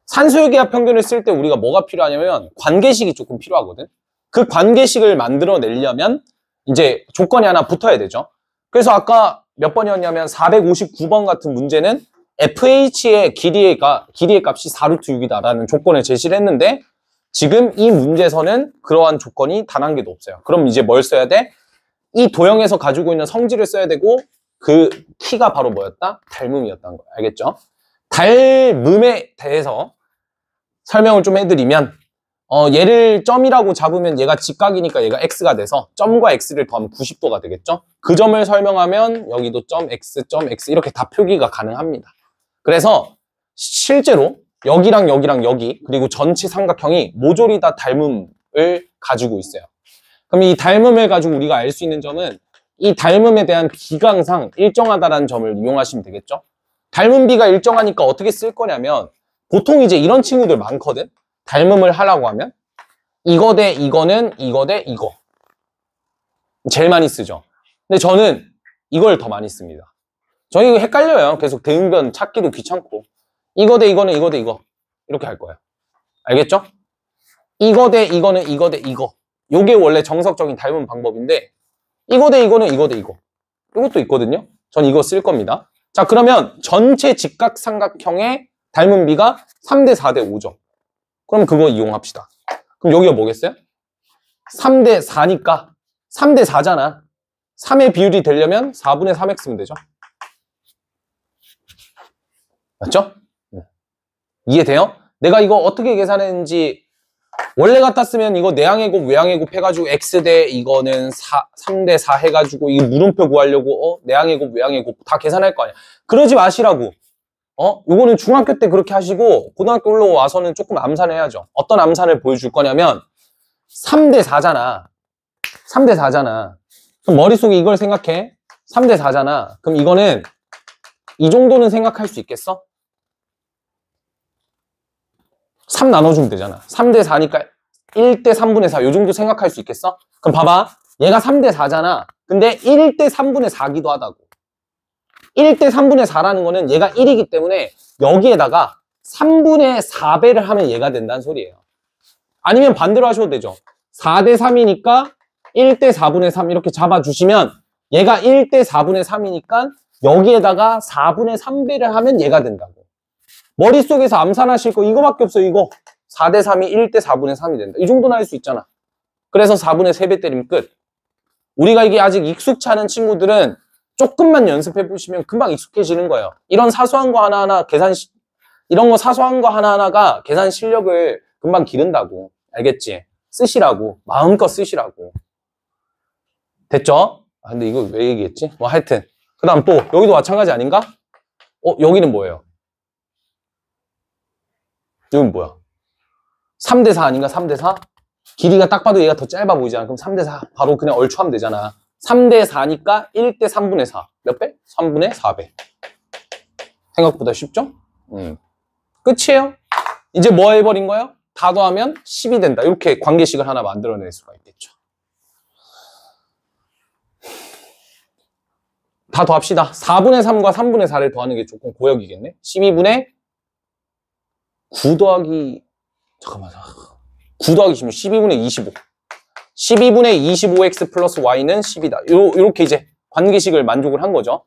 산술기하 평균을 쓸 때 우리가 뭐가 필요하냐면 관계식이 조금 필요하거든. 그 관계식을 만들어내려면 이제 조건이 하나 붙어야 되죠. 그래서 아까 몇 번이었냐면 459번 같은 문제는 FH의 길이의 값이 4루트 6이다라는 조건을 제시를 했는데, 지금 이 문제에서는 그러한 조건이 단 한 개도 없어요. 그럼 이제 뭘 써야 돼? 이 도형에서 가지고 있는 성질을 써야 되고, 그 키가 바로 뭐였다? 닮음이었다는 거예요. 알겠죠? 닮음에 대해서 설명을 좀 해드리면, 얘를 점이라고 잡으면 얘가 직각이니까 얘가 x가 돼서 점과 x를 더하면 90도가 되겠죠? 그 점을 설명하면 여기도 점 x 이렇게 다 표기가 가능합니다. 그래서 실제로 여기랑 여기랑 여기 그리고 전체 삼각형이 모조리 다 닮음을 가지고 있어요. 그럼 이 닮음을 가지고 우리가 알 수 있는 점은 이 닮음에 대한 비가 항상 일정하다는 점을 이용하시면 되겠죠? 닮음 비가 일정하니까 어떻게 쓸 거냐면, 보통 이제 이런 친구들 많거든? 닮음을 하라고 하면 이거 대 이거는 이거 대 이거 제일 많이 쓰죠. 근데 저는 이걸 더 많이 씁니다. 저는 이거 헷갈려요. 계속 대응변 찾기도 귀찮고, 이거 대 이거는 이거 대 이거 이렇게 할 거예요. 알겠죠? 이거 대 이거는 이거 대 이거, 요게 원래 정석적인 닮음 방법인데, 이거 대 이거는 이거 대 이거, 이것도 있거든요. 전 이거 쓸 겁니다. 자, 그러면 전체 직각삼각형의 닮음 비가 3대 4대 5죠. 그럼 그거 이용합시다. 그럼 여기가 뭐겠어요? 3대 4니까 3대 4잖아. 3의 비율이 되려면 4분의 3x 쓰면 되죠. 맞죠? 이해돼요? 내가 이거 어떻게 계산했는지, 원래 같았으면 이거 내항의 곱 외항의 곱 해가지고 x 대 이거는 3대 4 해가지고 이 물음표 구하려고 내항의 곱 외항의 곱 다 계산할 거 아니야. 그러지 마시라고. 요거는 중학교 때 그렇게 하시고 고등학교 올라와서는 조금 암산해야죠. 어떤 암산을 보여줄 거냐면 3대 4잖아. 3대 4잖아. 그럼 머릿속에 이걸 생각해. 3대 4잖아. 그럼 이거는 이 정도는 생각할 수 있겠어? 3 나눠주면 되잖아. 3대 4니까 1대 3분의 4 요 정도 생각할 수 있겠어? 그럼 봐봐. 얘가 3대 4잖아. 근데 1대 3분의 4기도 하다고. 1대 3분의 4라는 거는 얘가 1이기 때문에 여기에다가 3분의 4배를 하면 얘가 된다는 소리예요. 아니면 반대로 하셔도 되죠. 4대 3이니까 1대 4분의 3 이렇게 잡아주시면 얘가 1대 4분의 3이니까 여기에다가 4분의 3배를 하면 얘가 된다고. 머릿속에서 암산하실 거 이거밖에 없어요. 이거 4대 3이 1대 4분의 3이 된다. 이 정도는 할 수 있잖아. 그래서 4분의 3배 때리면 끝. 우리가 이게 아직 익숙치 않은 친구들은 조금만 연습해 보시면 금방 익숙해지는 거예요. 이런 사소한 거 하나하나 이런 거 사소한 거 하나하나가 계산 실력을 금방 기른다고. 알겠지? 쓰시라고. 마음껏 쓰시라고. 됐죠? 아, 근데 이거 왜 얘기했지? 뭐 하여튼. 그 다음 또 여기도 마찬가지 아닌가? 여기는 뭐예요? 여긴 뭐야? 3대 4 아닌가? 3대 4? 길이가 딱 봐도 얘가 더 짧아 보이잖아. 그럼 3대 4 바로 그냥 얼추 하면 되잖아. 3대 4니까 1대 3분의 4. 몇 배? 3분의 4배. 생각보다 쉽죠? 끝이에요. 이제 뭐 해버린 거예요? 다 더하면 10이 된다. 이렇게 관계식을 하나 만들어낼 수가 있겠죠. 다 더합시다. 4분의 3과 3분의 4를 더하는 게 조금 고역이겠네. 12분의 9 더하기 9 더하기 10은 12분의 25. 12분의 25x 플러스 y는 10이다. 이렇게 이제 관계식을 만족을 한 거죠.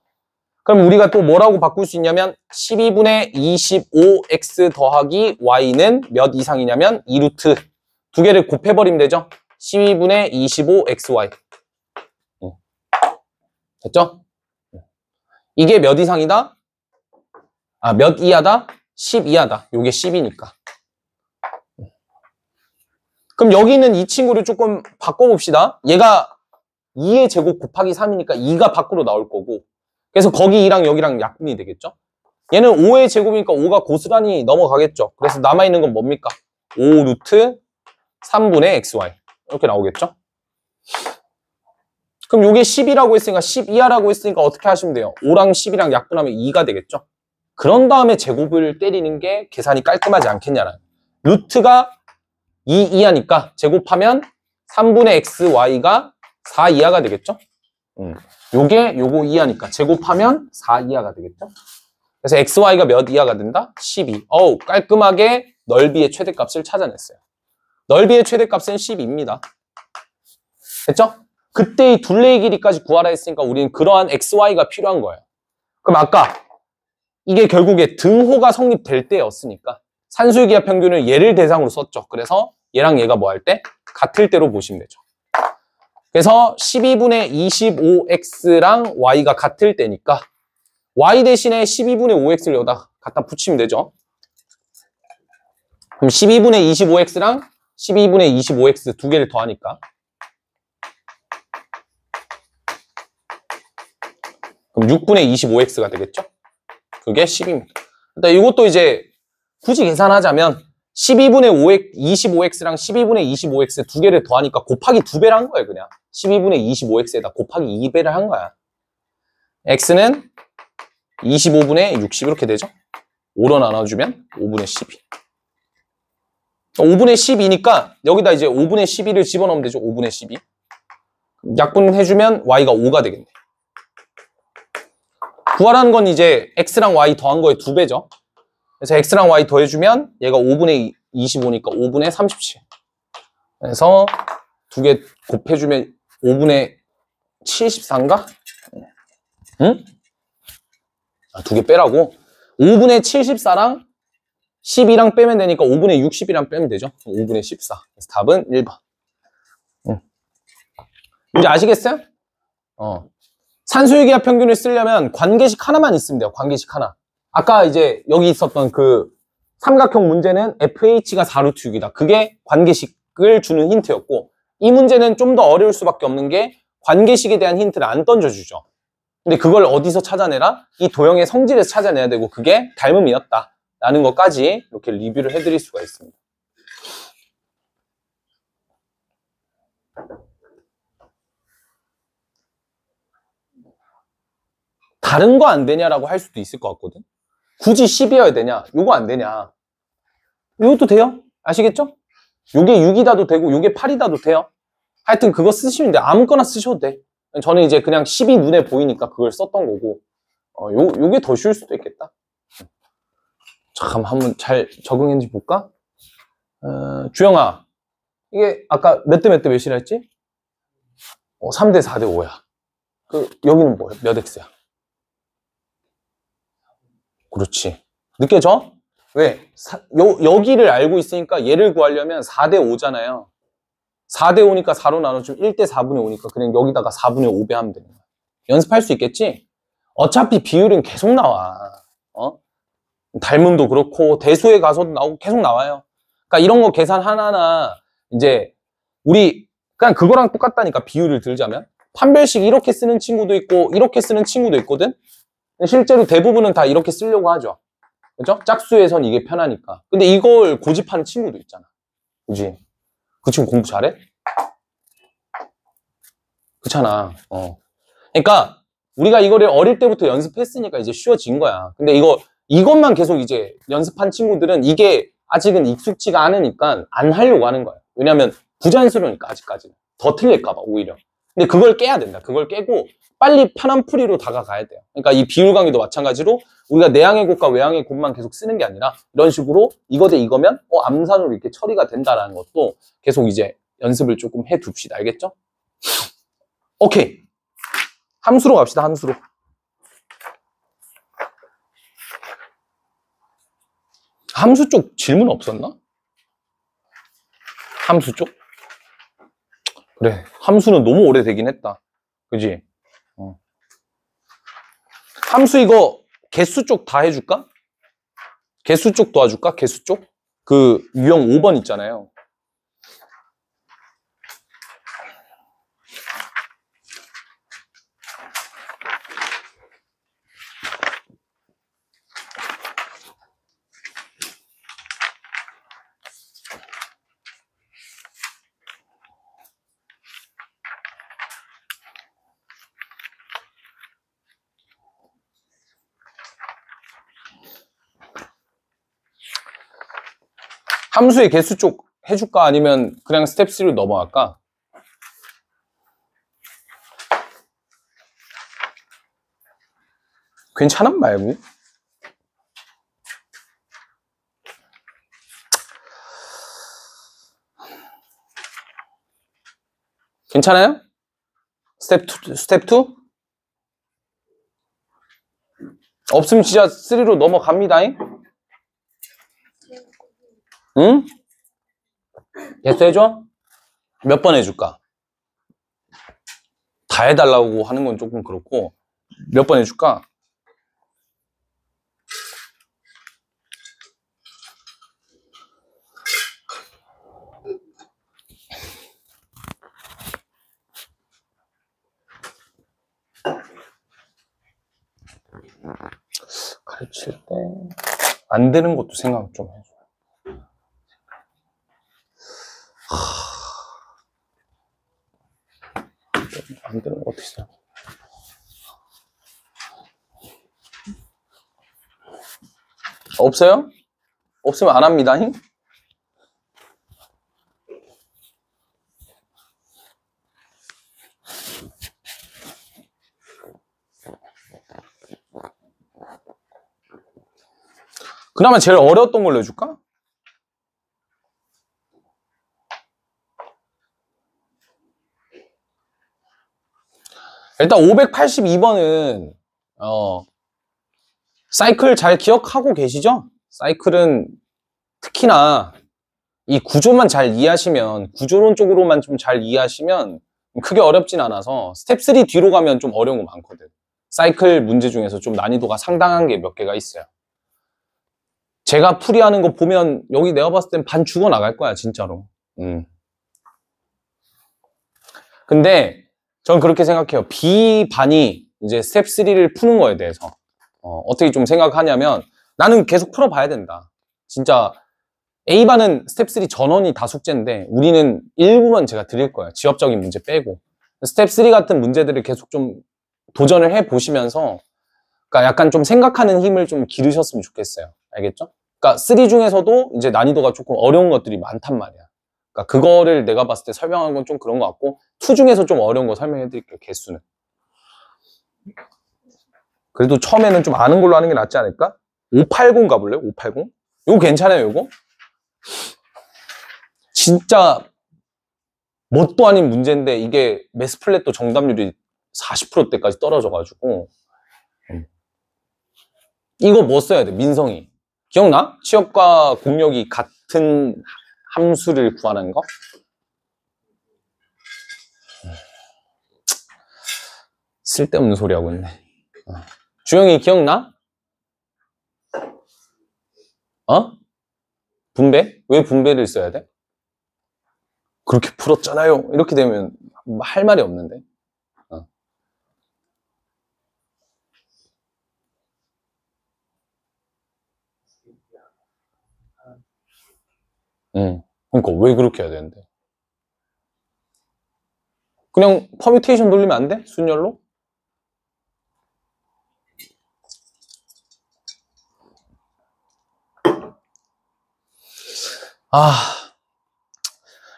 그럼 우리가 또 뭐라고 바꿀 수 있냐면 12분의 25x 더하기 y는 몇 이상이냐면 2루트. 두 개를 곱해버리면 되죠. 12분의 25xy. 됐죠? 이게 몇 이상이다? 아, 몇 이하다? 10 이하다. 요게 10이니까. 그럼 여기 있는 이 친구를 조금 바꿔봅시다. 얘가 2의 제곱 곱하기 3이니까 2가 밖으로 나올 거고. 그래서 거기 2랑 여기랑 약분이 되겠죠? 얘는 5의 제곱이니까 5가 고스란히 넘어가겠죠? 그래서 남아있는 건 뭡니까? 5 루트 3분의 xy. 이렇게 나오겠죠? 그럼 요게 10이라고 했으니까 10 이하라고 했으니까 어떻게 하시면 돼요? 5랑 10이랑 약분하면 2가 되겠죠? 그런 다음에 제곱을 때리는 게 계산이 깔끔하지 않겠냐는. 루트가 2 이하니까 제곱하면 3분의 xy가 4 이하가 되겠죠? 요거 이하니까 제곱하면 4 이하가 되겠죠? 그래서 xy가 몇 이하가 된다? 12. 어우, 깔끔하게 넓이의 최대값을 찾아냈어요. 넓이의 최대값은 12입니다. 됐죠? 그때의 둘레의 길이까지 구하라 했으니까 우리는 그러한 xy가 필요한 거예요. 그럼 아까 이게 결국에 등호가 성립될 때였으니까 산수의 기하 평균을 얘를 대상으로 썼죠. 그래서 얘랑 얘가 뭐 할 때? 같을 때로 보시면 되죠. 그래서 12분의 25x랑 y가 같을 때니까 y 대신에 12분의 5x를 여기다 갖다 붙이면 되죠. 그럼 12분의 25x랑 12분의 25x 두 개를 더하니까 그럼 6분의 25x가 되겠죠? 그게 10입니다. 일단 이것도 이제 굳이 계산하자면 12분의 25x랑 12분의 25x 두 개를 더하니까 곱하기 2배를 한 거예요, 그냥. 12분의 25x에다 곱하기 2배를 한 거야. x는 25분의 60 이렇게 되죠? 5로 나눠주면 5분의 12. 5분의 12니까 여기다 이제 5분의 12를 집어넣으면 되죠, 5분의 12. 약분해주면 y가 5가 되겠네. 구하라는 건 이제 x랑 y 더한 거의 2배죠. 그래서 x랑 y 더해주면 얘가 5분의 25니까 5분의 37. 그래서 두 개 곱해주면 5분의 74인가? 응? 아, 두 개 빼라고? 5분의 74랑 12랑 빼면 되니까 5분의 60이랑 빼면 되죠. 5분의 14. 그래서 답은 1번. 응. 이제 아시겠어요? 산수의 기하 평균을 쓰려면 관계식 하나만 있으면 돼요. 관계식 하나. 아까 이제 여기 있었던 그 삼각형 문제는 FH가 4루트 6이다. 그게 관계식을 주는 힌트였고 이 문제는 좀 더 어려울 수밖에 없는 게 관계식에 대한 힌트를 안 던져주죠. 근데 그걸 어디서 찾아내라? 이 도형의 성질에서 찾아내야 되고 그게 닮음이었다. 라는 것까지 이렇게 리뷰를 해드릴 수가 있습니다. 다른 거 안 되냐라고 할 수도 있을 것 같거든. 굳이 10이어야 되냐? 요거 안 되냐? 이것도 돼요. 아시겠죠? 요게 6이다도 되고 요게 8이다도 돼요. 하여튼 그거 쓰시면 돼. 아무거나 쓰셔도 돼. 저는 이제 그냥 10이 눈에 보이니까 그걸 썼던 거고 요게 더 쉬울 수도 있겠다. 잠깐 한번 잘 적응했는지 볼까? 주영아, 이게 아까 몇 대 몇이라 했지? 3대 4대 5야. 여기는 뭐야? 몇 x야? 그렇지. 느껴져? 왜? 여기를 알고 있으니까 얘를 구하려면 4대 5잖아요. 4대 5니까 4로 나눠주면 1대 4분의 5니까 그냥 여기다가 4분의 5배 하면 되는 거야. 연습할 수 있겠지? 어차피 비율은 계속 나와. 닮음도 그렇고 대수에 가서도 나오고 계속 나와요. 그러니까 이런 거 계산 하나하나 이제 우리 그냥 그거랑 똑같다니까 비율을 들자면 판별식 이렇게 쓰는 친구도 있고 이렇게 쓰는 친구도 있거든. 실제로 대부분은 다 이렇게 쓰려고 하죠. 그죠? 짝수에선 이게 편하니까. 근데 이걸 고집하는 친구도 있잖아. 그지? 그 친구 공부 잘해? 그렇잖아. 그러니까 우리가 이거를 어릴 때부터 연습했으니까 이제 쉬워진 거야. 근데 이것만 계속 이제 연습한 친구들은 이게 아직은 익숙지가 않으니까 안 하려고 하는 거야. 왜냐면 부자연스러우니까 아직까지는. 더 틀릴까봐 오히려. 근데 그걸 깨야 된다. 그걸 깨고 빨리 편한 풀이로 다가가야 돼요. 그러니까 이 비율 강의도 마찬가지로 우리가 내항의 곱과 외항의 곱만 계속 쓰는 게 아니라 이런 식으로 이거 대 이거면 암산으로 이렇게 처리가 된다라는 것도 계속 이제 연습을 조금 해 둡시다. 알겠죠? 오케이. 함수로 갑시다. 함수로. 함수 쪽 질문 없었나? 함수 쪽? 그래. 함수는 너무 오래되긴 했다. 그지? 함수 이거 개수 쪽 다 해줄까? 개수 쪽 도와줄까? 개수 쪽? 그 유형 5번 있잖아요. 함수의 개수 쪽 해줄까? 아니면 그냥 스텝 3로 넘어갈까? 괜찮아? 말고. 괜찮아요? 스텝 2? 없으면 진짜 3로 넘어갑니다잉? 응? 개수 해줘? 몇 번 해줄까? 다 해달라고 하는 건 조금 그렇고 몇 번 해줄까? 가르칠 때 안 되는 것도 생각 좀 해줘. 안 되는 거 어떻게 생각해? 없어요? 없으면 안 합니다. 그나마 제일 어려웠던 걸로 해줄까? 일단 582번은 사이클 잘 기억하고 계시죠? 사이클은 특히나 이 구조만 잘 이해하시면, 구조론 쪽으로만 좀 잘 이해하시면 크게 어렵진 않아서 스텝 3 뒤로 가면 좀 어려운 거 많거든. 사이클 문제 중에서 좀 난이도가 상당한 게 몇 개가 있어요. 제가 풀이하는 거 보면 여기 내가 봤을 땐 반 죽어 나갈 거야, 진짜로. 근데 전 그렇게 생각해요. B반이 이제 스텝 3를 푸는 거에 대해서 어떻게 좀 생각하냐면, 나는 계속 풀어봐야 된다. 진짜 A반은 스텝 3 전원이 다 숙제인데 우리는 일부만 제가 드릴 거예요. 지엽적인 문제 빼고. 스텝 3 같은 문제들을 계속 좀 도전을 해보시면서, 그러니까 약간 좀 생각하는 힘을 좀 기르셨으면 좋겠어요. 알겠죠? 그러니까 3 중에서도 이제 난이도가 조금 어려운 것들이 많단 말이야. 그러니까 그거를 내가 봤을 때 설명한 건 좀 그런 것 같고, 2 중에서 좀 어려운 거 설명해 드릴게요. 개수는. 그래도 처음에는 좀 아는 걸로 하는 게 낫지 않을까? 580 가볼래요? 580? 이거 괜찮아요, 이거? 진짜 뭣도 아닌 문제인데 이게 매스 플랫도 정답률이 40%대까지 떨어져가지고, 이거 뭐 써야 돼? 민성이. 기억나? 취업과 공력이 같은 함수를 구하는 거? 쓸데없는 소리 하고 있네. 주영이 기억나? 분배? 왜 분배를 써야 돼? 그렇게 풀었잖아요. 이렇게 되면 할 말이 없는데. 그러니까 왜 그렇게 해야 되는데? 그냥 퍼뮤테이션 돌리면 안 돼? 순열로?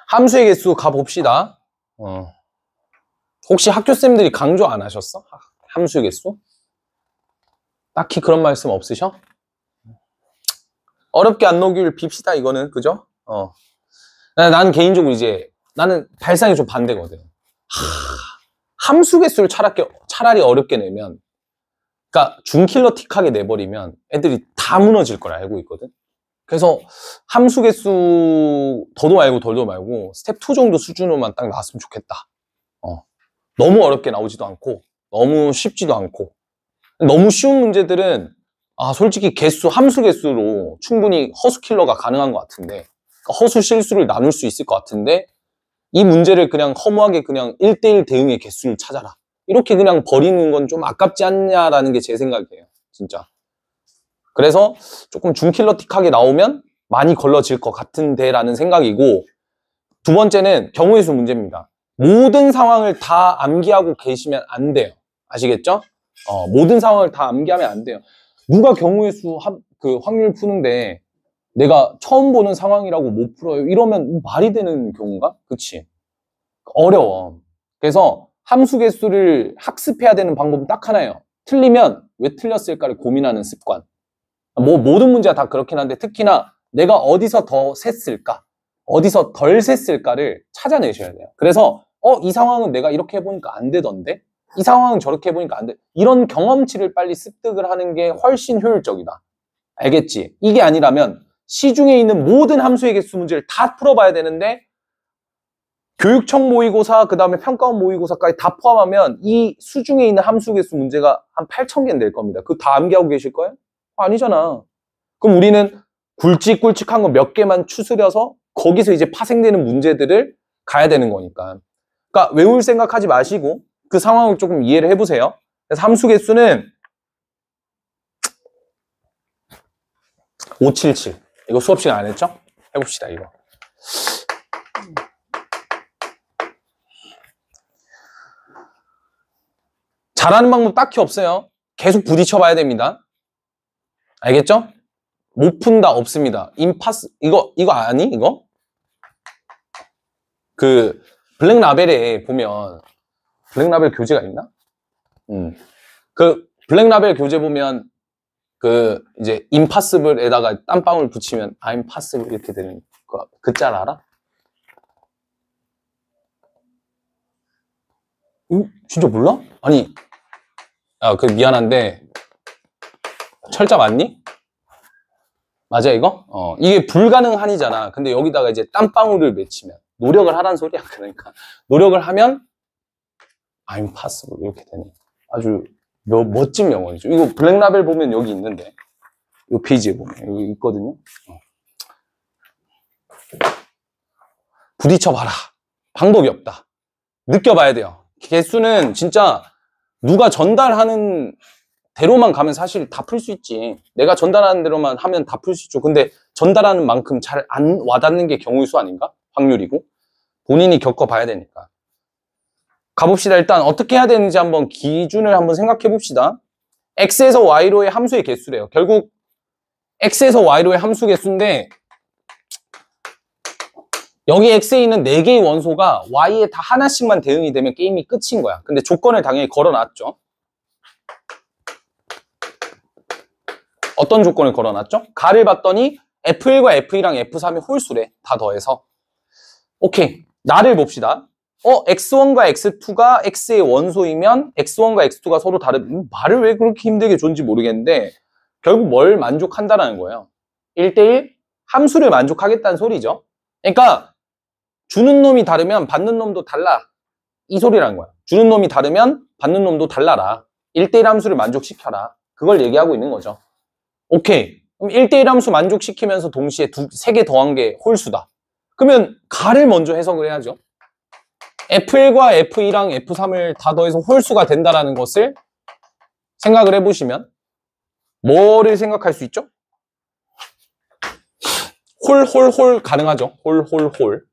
함수의 개수 가봅시다. 혹시 학교쌤들이 강조 안 하셨어? 함수의 개수? 딱히 그런 말씀 없으셔? 어렵게 안 녹일 빕시다, 이거는. 그죠? 나는 개인적으로 이제, 나는 발상이 좀 반대거든. 함수 개수를 차라리 어렵게 내면, 그러니까 중킬러틱하게 내버리면 애들이 다 무너질 걸 알고 있거든. 그래서 함수 개수 더도 말고 덜도 말고 스텝 2 정도 수준으로만 딱 나왔으면 좋겠다. 너무 어렵게 나오지도 않고 너무 쉽지도 않고. 너무 쉬운 문제들은 아, 솔직히 함수 개수로 충분히 허수 킬러가 가능한 것 같은데, 허수 실수를 나눌 수 있을 것 같은데, 이 문제를 그냥 허무하게 그냥 1대1 대응의 개수를 찾아라. 이렇게 그냥 버리는 건 좀 아깝지 않냐라는 게 제 생각이에요. 진짜. 그래서 조금 중킬러틱하게 나오면 많이 걸러질 것 같은데 라는 생각이고, 두 번째는 경우의 수 문제입니다. 모든 상황을 다 암기하고 계시면 안 돼요. 아시겠죠? 모든 상황을 다 암기하면 안 돼요. 누가 경우의 수 확률 푸는데 내가 처음 보는 상황이라고 못 풀어요. 이러면 말이 되는 경우인가? 그치? 어려워. 그래서 함수 개수를 학습해야 되는 방법은 딱 하나예요. 틀리면 왜 틀렸을까를 고민하는 습관. 모든 문제가 다 그렇긴 한데 특히나 내가 어디서 더 셌을까? 어디서 덜 셌을까를 찾아내셔야 돼요. 그래서 이 상황은 내가 이렇게 해보니까 안 되던데? 이 상황은 저렇게 해보니까 안 돼. 이런 경험치를 빨리 습득을 하는 게 훨씬 효율적이다. 알겠지? 이게 아니라면 시중에 있는 모든 함수의 개수 문제를 다 풀어봐야 되는데 교육청 모의고사, 그 다음에 평가원 모의고사까지 다 포함하면 이 수중에 있는 함수 개수 문제가 한 8,000개는 될 겁니다. 그거 다 암기하고 계실 거예요? 아니잖아. 그럼 우리는 굵직굵직한 거 몇 개만 추스려서 거기서 이제 파생되는 문제들을 가야 되는 거니까. 그러니까 외울 생각하지 마시고 그 상황을 조금 이해를 해보세요. 그래서 함수 개수는 577. 이거 수업 시간 안 했죠? 해봅시다, 이거. 잘하는 방법 딱히 없어요. 계속 부딪혀봐야 됩니다. 알겠죠? 못 푼다 없습니다. 이거 아니? 이거? 그 블랙라벨에 보면 블랙라벨 교재가 있나? 그 블랙라벨 교재 보면 그 이제 impossible에다가 땀방울 붙이면 I'm possible 이렇게 되는 거 그 짤 알아? 진짜 몰라? 아니, 미안한데 철자 맞니? 맞아 이거? 이게 불가능한이잖아. 근데 여기다가 이제 땀방울을 맺히면 노력을 하란 소리야. 그러니까 노력을 하면 I'm possible 이렇게 되는 아주 멋진 명언이죠. 이거 블랙라벨 보면 여기 있는데 이 페이지에 보면 여기 있거든요. 부딪혀봐라. 방법이 없다. 느껴봐야 돼요. 개수는 진짜 누가 전달하는 대로만 가면 사실 다 풀 수 있지. 내가 전달하는 대로만 하면 다 풀 수 있죠. 근데 전달하는 만큼 잘 안 와닿는 게 경우의 수 아닌가? 확률이고. 본인이 겪어봐야 되니까. 가봅시다. 일단 어떻게 해야 되는지 한번 기준을 한번 생각해 봅시다. x에서 y로의 함수의 개수래요. 결국 x에서 y로의 함수 개수인데 여기 x에 있는 4개의 원소가 y에 다 하나씩만 대응이 되면 게임이 끝인 거야. 근데 조건을 당연히 걸어놨죠. 어떤 조건을 걸어놨죠? 가를 봤더니 F1과 F2랑 F3이 홀수래. 다 더해서. 오케이. 나를 봅시다. X1과 X2가 X의 원소이면 X1과 X2가 서로 다른, 말을 왜 그렇게 힘들게 줬는지 모르겠는데 결국 뭘 만족한다라는 거예요. 1대1 함수를 만족하겠다는 소리죠. 그러니까 주는 놈이 다르면 받는 놈도 달라. 이 소리라는 거야. 주는 놈이 다르면 받는 놈도 달라라. 1대1 함수를 만족시켜라. 그걸 얘기하고 있는 거죠. 오케이. 그럼 1대1 함수 만족시키면서 동시에 3개 더한 게 홀수다. 그러면 가를 먼저 해석을 해야죠. F1과 F2랑 F3을 다 더해서 홀수가 된다는 것을 생각을 해보시면 뭐를 생각할 수 있죠? 홀 가능하죠. 홀.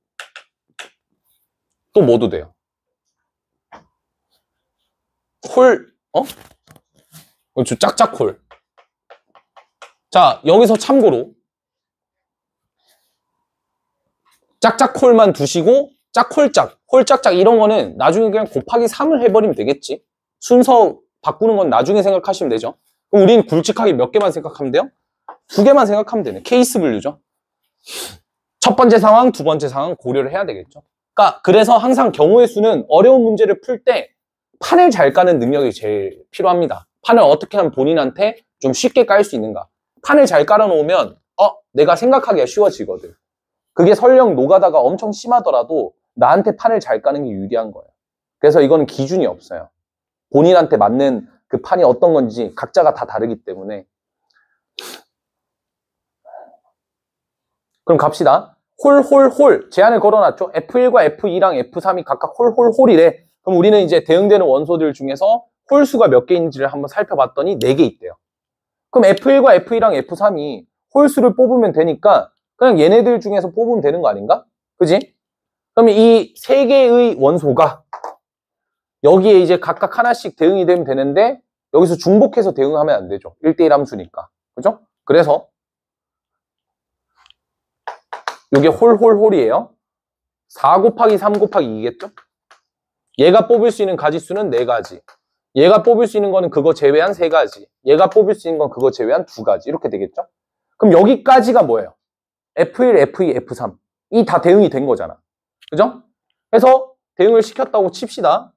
또 뭐도 돼요? 그렇죠. 짝짝홀. 자, 여기서 참고로 짝짝홀만 두시고 짝홀짝, 홀짝짝 이런 거는 나중에 그냥 곱하기 3을 해버리면 되겠지. 순서 바꾸는 건 나중에 생각하시면 되죠. 그럼 우리는 굵직하게 몇 개만 생각하면 돼요? 2개만 생각하면 되네. 케이스 분류죠. 첫 번째 상황, 두 번째 상황 고려를 해야 되겠죠. 그러니까 그래서 항상 경우의 수는 어려운 문제를 풀 때 판을 잘 까는 능력이 제일 필요합니다. 판을 어떻게 하면 본인한테 좀 쉽게 깔 수 있는가. 판을 잘 깔아놓으면 내가 생각하기가 쉬워지거든. 그게 설령 노가다가 엄청 심하더라도 나한테 판을 잘 까는 게 유리한 거예요. 그래서 이거는 기준이 없어요. 본인한테 맞는 그 판이 어떤 건지 각자가 다 다르기 때문에 그럼 갑시다. 홀 제한을 걸어놨죠. F1과 F2랑 F3이 각각 홀이래. 그럼 우리는 이제 대응되는 원소들 중에서 홀수가 몇 개인지를 한번 살펴봤더니 4개 있대요. 그럼 F1과 F2랑 F3이 홀수를 뽑으면 되니까 그냥 얘네들 중에서 뽑으면 되는 거 아닌가? 그지? 그럼 이 3개의 원소가 여기에 이제 각각 하나씩 대응이 되면 되는데 여기서 중복해서 대응하면 안 되죠. 1대1 함수니까. 그죠? 그래서 이게 홀이에요. 4 곱하기 3 곱하기 2겠죠? 얘가 뽑을 수 있는 가지수는 4가지. 얘가 뽑을 수 있는 거는 그거 제외한 3가지. 얘가 뽑을 수 있는 건 그거 제외한 2가지. 이렇게 되겠죠? 그럼 여기까지가 뭐예요? F1, F2, F3. 이 다 대응이 된 거잖아. 그죠? 그래서 대응을 시켰다고 칩시다.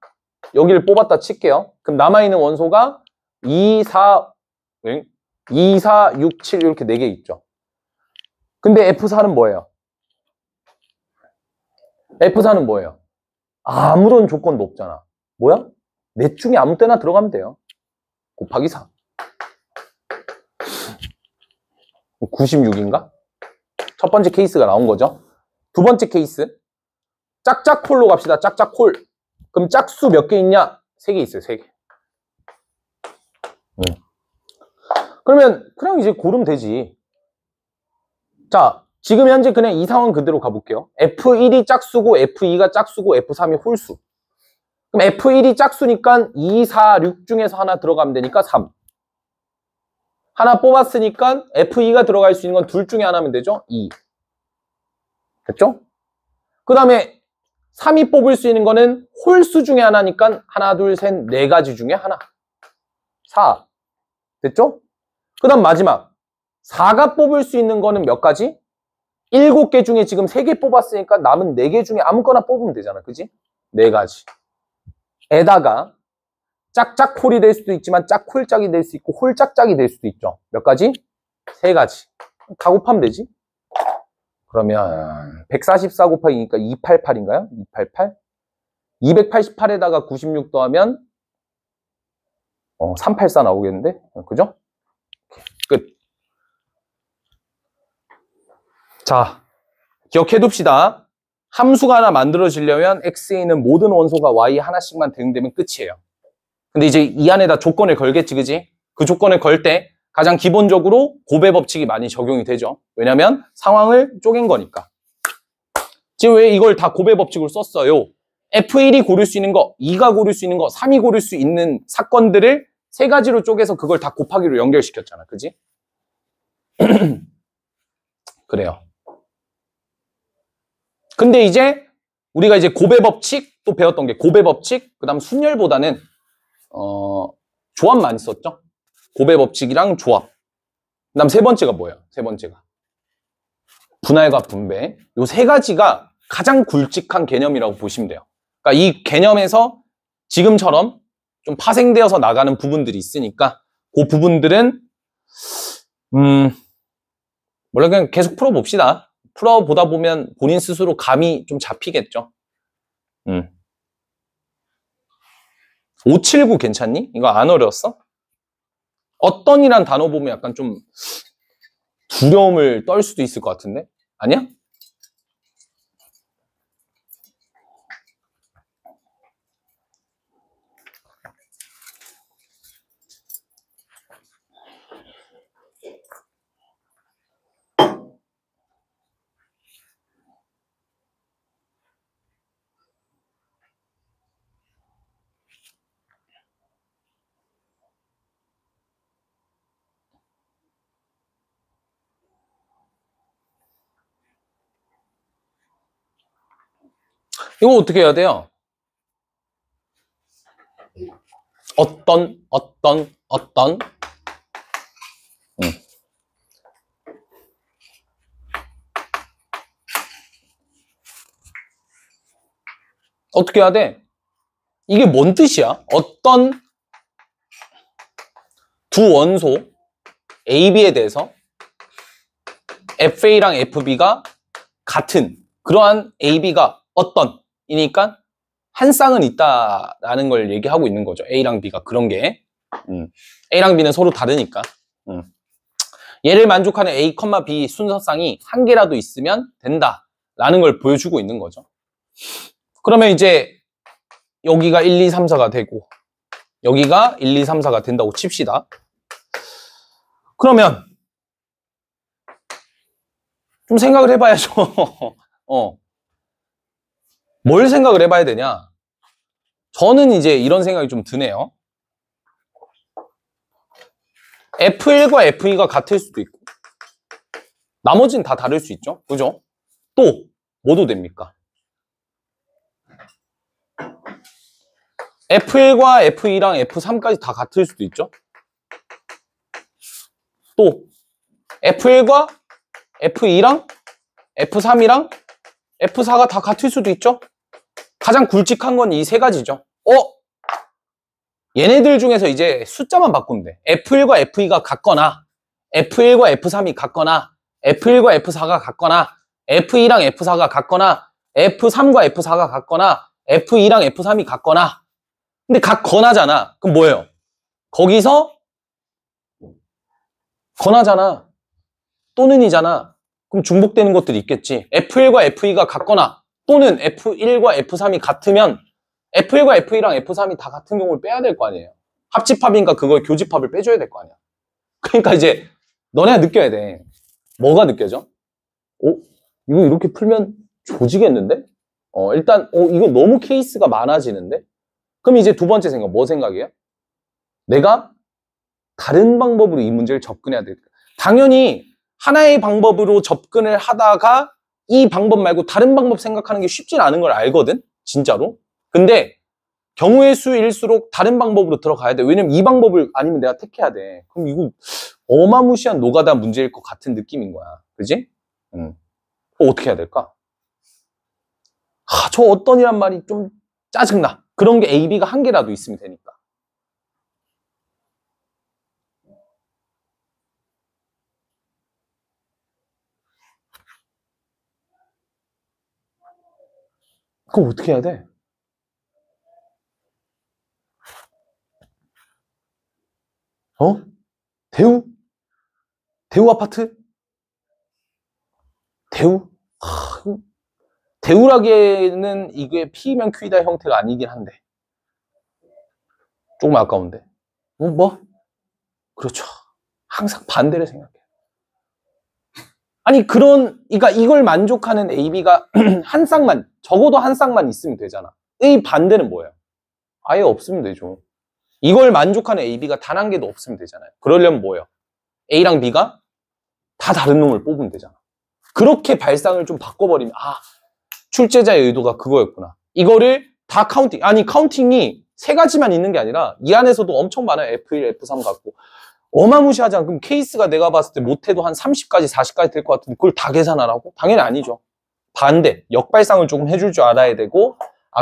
여기를 뽑았다 칠게요. 그럼 남아있는 원소가 2, 4, 6, 7 이렇게 4개 있죠. 근데 F4는 뭐예요? F4는 뭐예요? 아무런 조건도 없잖아. 뭐야? 넷 중에 아무 때나 들어가면 돼요. 곱하기 4. 96인가? 첫 번째 케이스가 나온 거죠. 두 번째 케이스. 짝짝홀로 갑시다. 짝짝홀. 그럼 짝수 몇 개 있냐? 3개 있어요. 3개. 그러면 그냥 이제 고르면 되지. 자, 지금 현재 그냥 이 상황 그대로 가볼게요. F1이 짝수고 F2가 짝수고 F3이 홀수. 그럼 F1이 짝수니까 2, 4, 6 중에서 하나 들어가면 되니까 3. 하나 뽑았으니까 F2가 들어갈 수 있는 건 둘 중에 하나면 되죠? 2. 됐죠? 그 다음에 3이 뽑을 수 있는 거는 홀수 중에 하나니까 하나, 둘, 셋, 4가지 중에 하나. 4. 됐죠? 그 다음 마지막. 4가 뽑을 수 있는 거는 몇 가지? 7개 중에 지금 3개 뽑았으니까 남은 4개 중에 아무거나 뽑으면 되잖아. 그지? 4가지. 에다가 짝짝홀이 될 수도 있지만 짝홀짝이 될 수 있고 홀짝짝이 될 수도 있죠. 몇 가지? 3가지. 다 곱하면 되지? 그러면 144 곱하기니까 288인가요? 288? 288에다가 96 더하면 384 나오겠는데? 그죠? 끝. 자, 기억해둡시다. 함수가 하나 만들어지려면 x에 있는 모든 원소가 y 하나씩만 대응되면 끝이에요. 근데 이제 이 안에다 조건을 걸겠지, 그지? 그 조건을 걸 때 가장 기본적으로 고배 법칙이 많이 적용이 되죠. 왜냐면 상황을 쪼갠 거니까. 지금 왜 이걸 다 고배 법칙으로 썼어요? F1이 고를 수 있는 거, 2가 고를 수 있는 거, 3이 고를 수 있는 사건들을 3가지로 쪼개서 그걸 다 곱하기로 연결시켰잖아. 그지? 그래요. 근데 이제 우리가 이제 고배 법칙 또 배웠던 게 고배 법칙, 그 다음 순열보다는 조합 많이 썼죠? 고배 법칙이랑 조합. 그 다음 세 번째가 뭐예요? 세 번째가 분할과 분배. 요 3가지가 가장 굵직한 개념이라고 보시면 돼요. 그러니까 이 개념에서 지금처럼 좀 파생되어서 나가는 부분들이 있으니까 그 부분들은 원래 그냥 계속 풀어봅시다. 풀어보다 보면 본인 스스로 감이 좀 잡히겠죠. 579 괜찮니? 이거 안 어려웠어? 어떤이란 단어 보면 약간 좀 두려움을 떨 수도 있을 것 같은데? 아니야? 이거 어떻게 해야 돼요? 어떤. 어떻게 해야 돼? 이게 뭔 뜻이야? 어떤 두 원소 A, B에 대해서 FA랑 FB가 같은 그러한 A, B가 어떤 이니까 한 쌍은 있다라는 걸 얘기하고 있는 거죠. A랑 B가 그런 게 A랑 B는 서로 다르니까 얘를 만족하는 A, B 순서쌍이 한 개라도 있으면 된다라는 걸 보여주고 있는 거죠. 그러면 이제 여기가 1, 2, 3, 4가 되고 여기가 1, 2, 3, 4가 된다고 칩시다. 그러면 좀 생각을 해봐야죠. 뭘 생각을 해봐야 되냐? 저는 이제 이런 생각이 좀 드네요. F1과 F2가 같을 수도 있고 나머지는 다 다를 수 있죠. 그죠? 또 뭐도 됩니까? F1과 F2랑 F3까지 다 같을 수도 있죠. 또 F1과 F2랑 F3이랑 F4가 다 같을 수도 있죠. 가장 굵직한 건 이 세 가지죠. 얘네들 중에서 이제 숫자만 바꾸면 돼. F1과 F2가 같거나 F1과 F3이 같거나 F1과 F4가 같거나 F2랑 F4가 같거나 F3과 F4가 같거나 F2랑 F3이 같거나. 근데 같거나잖아. 그럼 뭐예요? 거기서 거나잖아. 또는이잖아. 그럼 중복되는 것들이 있겠지. F1과 F2가 같거나 또는 F1과 F3이 같으면 F1과 F2랑 F3이 다 같은 경우를 빼야 될 거 아니에요. 합집합이니까 그걸 교집합을 빼줘야 될 거 아니야. 그러니까 이제 너네가 느껴야 돼. 뭐가 느껴져? 이거 이렇게 풀면 조지겠는데? 일단 이거 너무 케이스가 많아지는데? 그럼 이제 두 번째 생각, 뭐 생각이에요? 내가 다른 방법으로 이 문제를 접근해야 될까? 당연히 하나의 방법으로 접근을 하다가 이 방법 말고 다른 방법 생각하는 게 쉽진 않은 걸 알거든? 진짜로. 근데 경우의 수일수록 다른 방법으로 들어가야 돼. 왜냐면 이 방법을 아니면 내가 택해야 돼. 그럼 이거 어마무시한 노가다 문제일 것 같은 느낌인 거야. 그지? 어떻게 해야 될까? 저 어떤이란 말이 좀 짜증나. 그런 게 A, B가 한 개라도 있으면 되니까. 그럼 어떻게 해야 돼? 대우? 대우 아파트? 대우? 대우라기에는 이게 P면 Q이다 형태가 아니긴 한데. 조금 아까운데. 뭐? 그렇죠. 항상 반대를 생각해. 아니, 그러니까 이걸 만족하는 A, B가 한 쌍만, 적어도 한 쌍만 있으면 되잖아. 의 반대는 뭐예요? 아예 없으면 되죠. 이걸 만족하는 A, B가 단 한 개도 없으면 되잖아요. 그러려면 뭐예요? A랑 B가 다 다른 놈을 뽑으면 되잖아. 그렇게 발상을 좀 바꿔버리면, 출제자의 의도가 그거였구나. 이거를 다 카운팅이 세 가지만 있는 게 아니라 이 안에서도 엄청 많아요. F1, F3 갖고. 어마무시하잖아. 그럼 케이스가 내가 봤을 때 못해도 한 30까지, 40까지 될 것 같은데 그걸 다 계산하라고? 당연히 아니죠. 반대, 역발상을 조금 해줄 줄 알아야 되고,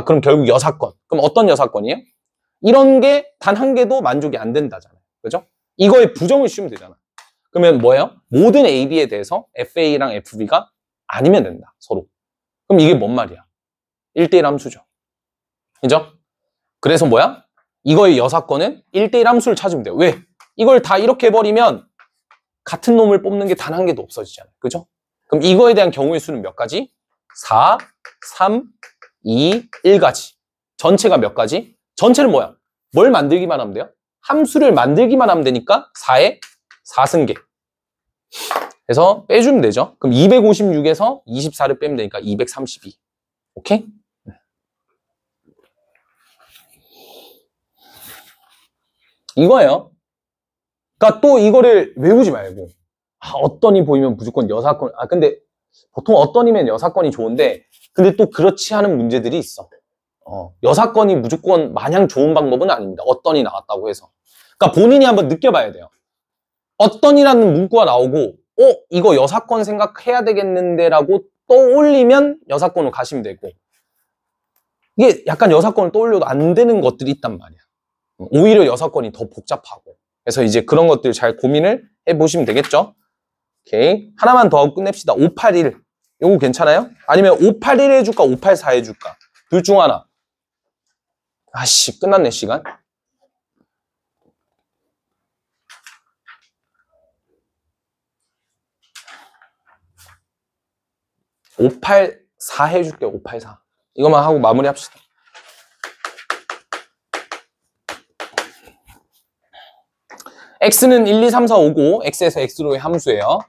그럼 결국 여사건. 그럼 어떤 여사건이에요? 이런 게 단 한 개도 만족이 안 된다잖아요. 그죠? 이거에 부정을 씌우면 되잖아. 그러면 뭐예요? 모든 A, B에 대해서 FA랑 FB가 아니면 된다. 서로. 그럼 이게 뭔 말이야? 1대1 함수죠. 그죠? 그래서 뭐야? 이거의 여사건은 1대1 함수를 찾으면 돼요. 왜? 이걸 다 이렇게 해버리면 같은 놈을 뽑는 게 단 한 개도 없어지잖아요. 그죠? 그럼 이거에 대한 경우의 수는 몇 가지? 4, 3, 2, 1가지. 전체가 몇 가지? 전체는 뭐야? 뭘 만들기만 하면 돼요? 함수를 만들기만 하면 되니까 4에 4승계. 그래서 빼주면 되죠. 그럼 256에서 24를 빼면 되니까 232. 오케이? 이거예요. 그러니까 또 이거를 외우지 말고 어떤이 보이면 무조건 여사건. 근데 보통 어떤이면 여사건이 좋은데 근데 또 그렇지 않은 문제들이 있어. 여사건이 무조건 마냥 좋은 방법은 아닙니다. 어떤이 나왔다고 해서. 그러니까 본인이 한번 느껴봐야 돼요. 어떤이라는 문구가 나오고 이거 여사건 생각해야 되겠는데 라고 떠올리면 여사건으로 가시면 되고 이게 약간 여사건을 떠올려도 안 되는 것들이 있단 말이야. 오히려 여사건이 더 복잡하고 그래서 이제 그런 것들 잘 고민을 해보시면 되겠죠. 오케이. 하나만 더 하고 끝냅시다. 581 요거 괜찮아요? 아니면 581 해줄까 584 해줄까? 둘 중 하나. 끝났네 시간. 584 해줄게. 584. 이것만 하고 마무리 합시다. x는 1, 2, 3, 4, 5고 x에서 x로의 함수예요.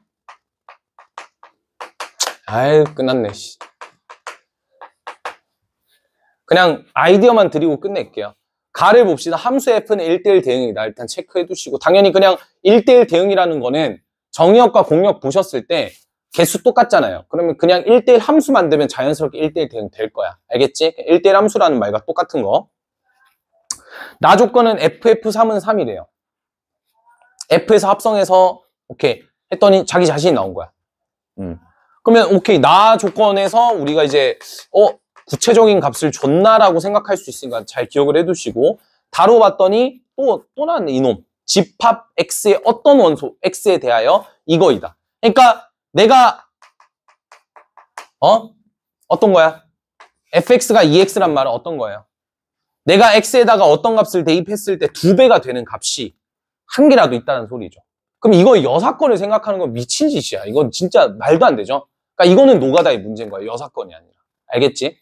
아유, 끝났네. 씨. 그냥 아이디어만 드리고 끝낼게요. 가를 봅시다. 함수 f는 1대1 대응이다. 일단 체크해 두시고, 당연히 그냥 1대1 대응이라는 거는 정의역과 공역 보셨을 때 개수 똑같잖아요. 그러면 그냥 1대1 함수 만들면 자연스럽게 1대1 대응 될 거야. 알겠지? 1대1 함수라는 말과 똑같은 거. 나 조건은 FF3은 3이래요. F에서 합성해서 오케이 했더니 자기 자신이 나온 거야. 그러면 오케이, 나 조건에서 우리가 이제 구체적인 값을 줬나라고 생각할 수 있으니까 잘 기억을 해두시고, 다뤄봤더니 또 나왔네 이놈. 집합 x의 어떤 원소 x에 대하여 이거이다. 그러니까 내가 어떤 거야? fx가 2x란 말은 어떤 거예요? 내가 x에다가 어떤 값을 대입했을 때 2배가 되는 값이 한 개라도 있다는 소리죠. 그럼 이거 여사건을 생각하는 건 미친 짓이야. 이건 진짜 말도 안 되죠. 그러니까 이거는 노가다의 문제인 거야. 여사건이 아니라. 알겠지?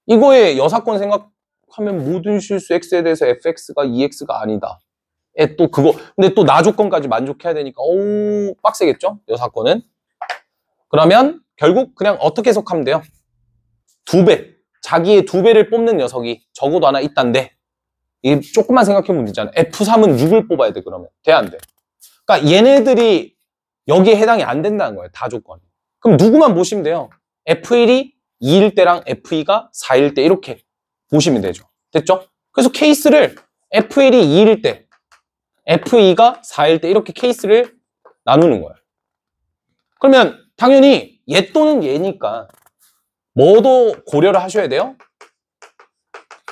이거에 여사건 생각하면 모든 실수 x에 대해서 fx가 2x가 아니다. 또 그거, 근데 또 나 조건까지 만족해야 되니까, 빡세겠죠? 여사건은. 그러면 결국 그냥 어떻게 해석하면 돼요? 2배. 자기의 2배를 뽑는 녀석이 적어도 하나 있단데, 이게 조금만 생각해보면 되잖아. F3은 6을 뽑아야 돼, 그러면. 돼, 안 돼? 그러니까 얘네들이 여기에 해당이 안 된다는 거예요, 다 조건이. 그럼 누구만 보시면 돼요? F1이 2일 때랑 F2가 4일 때 이렇게 보시면 되죠. 됐죠? 그래서 케이스를 F1이 2일 때, F2가 4일 때 이렇게 케이스를 나누는 거예요. 그러면 당연히 얘 또는 얘니까 뭐도 고려를 하셔야 돼요?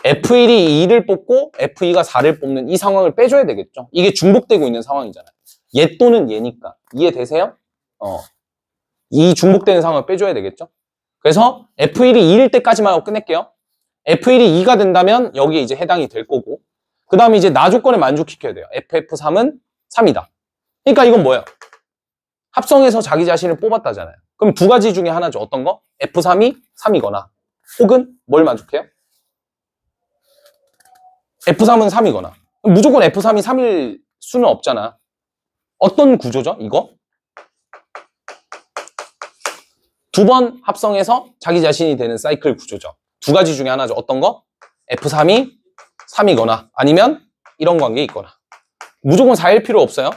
F1이 2를 뽑고 F2가 4를 뽑는 이 상황을 빼줘야 되겠죠. 이게 중복되고 있는 상황이잖아요. 얘 또는 얘니까. 이해되세요? 이 중복되는 상황을 빼줘야 되겠죠. 그래서 F1이 2일 때까지만 하고 끝낼게요. F1이 2가 된다면 여기에 이제 해당이 될 거고, 그 다음에 이제 나 조건을 만족시켜야 돼요. FF3은 3이다. 그러니까 이건 뭐예요? 합성해서 자기 자신을 뽑았다잖아요. 그럼 두 가지 중에 하나죠. 어떤 거? F3이 3이거나 혹은 뭘 만족해요? F3은 3이거나. 무조건 F3이 3일 수는 없잖아. 어떤 구조죠? 이거? 두 번 합성해서 자기 자신이 되는 사이클 구조죠. 두 가지 중에 하나죠. 어떤 거? F3이 3이거나 아니면 이런 관계에 있거나. 무조건 4일 필요 없어요.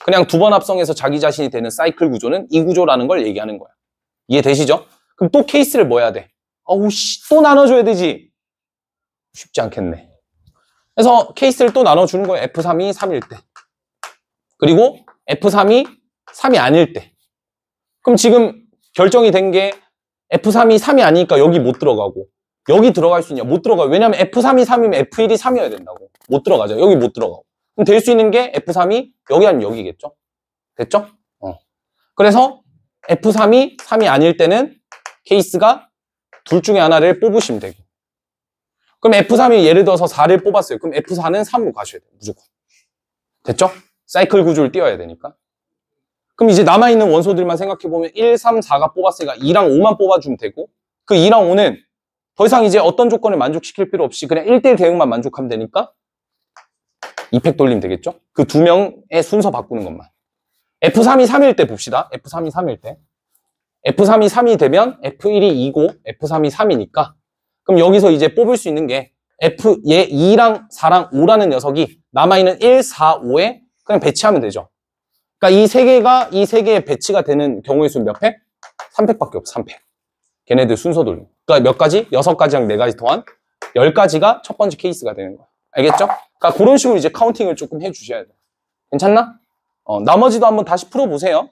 그냥 두 번 합성해서 자기 자신이 되는 사이클 구조는 이 구조라는 걸 얘기하는 거야. 이해되시죠? 그럼 또 케이스를 뭐 해야 돼? 어우 씨, 또 나눠줘야 되지. 쉽지 않겠네. 그래서 케이스를 또 나눠주는 거예요. F3이 3일 때. 그리고 F3이 3이 아닐 때. 그럼 지금 결정이 된 게 F3이 3이 아니니까 여기 못 들어가고, 여기 들어갈 수 있냐? 못 들어가요. 왜냐면 F3이 3이면 F1이 3이어야 된다고. 못 들어가죠. 여기 못 들어가고. 그럼 될 수 있는 게 F3이 여기 아니면 여기겠죠? 됐죠? 그래서 F3이 3이 아닐 때는 케이스가 둘 중에 하나를 뽑으시면 되고. 그럼 F3이 예를 들어서 4를 뽑았어요. 그럼 F4는 3으로 가셔야 돼요. 무조건. 됐죠? 사이클 구조를 띄워야 되니까. 그럼 이제 남아있는 원소들만 생각해보면 1, 3, 4가 뽑았으니까 2랑 5만 뽑아주면 되고, 그 2랑 5는 더 이상 이제 어떤 조건을 만족시킬 필요 없이 그냥 1대1 대응만 만족하면 되니까 2팩 돌리면 되겠죠? 그 두 명의 순서 바꾸는 것만. F3이 3일 때 봅시다. F3이 3일 때. F3이 3이 되면 F1이 2고 F3이 3이니까, 그럼 여기서 이제 뽑을 수 있는 게 얘 2랑 4랑 5라는 녀석이 남아있는 1, 4, 5에 그냥 배치하면 되죠. 그러니까 이 세 개의 배치가 되는 경우의 수는 몇 팩? 3팩밖에 없어. 3팩. 걔네들 순서 돌림. 그러니까 몇 가지? 6가지랑 4가지 더한 10가지가 첫 번째 케이스가 되는 거야. 알겠죠? 그러니까 그런 식으로 이제 카운팅을 조금 해주셔야 돼. 괜찮나? 나머지도 한번 다시 풀어보세요.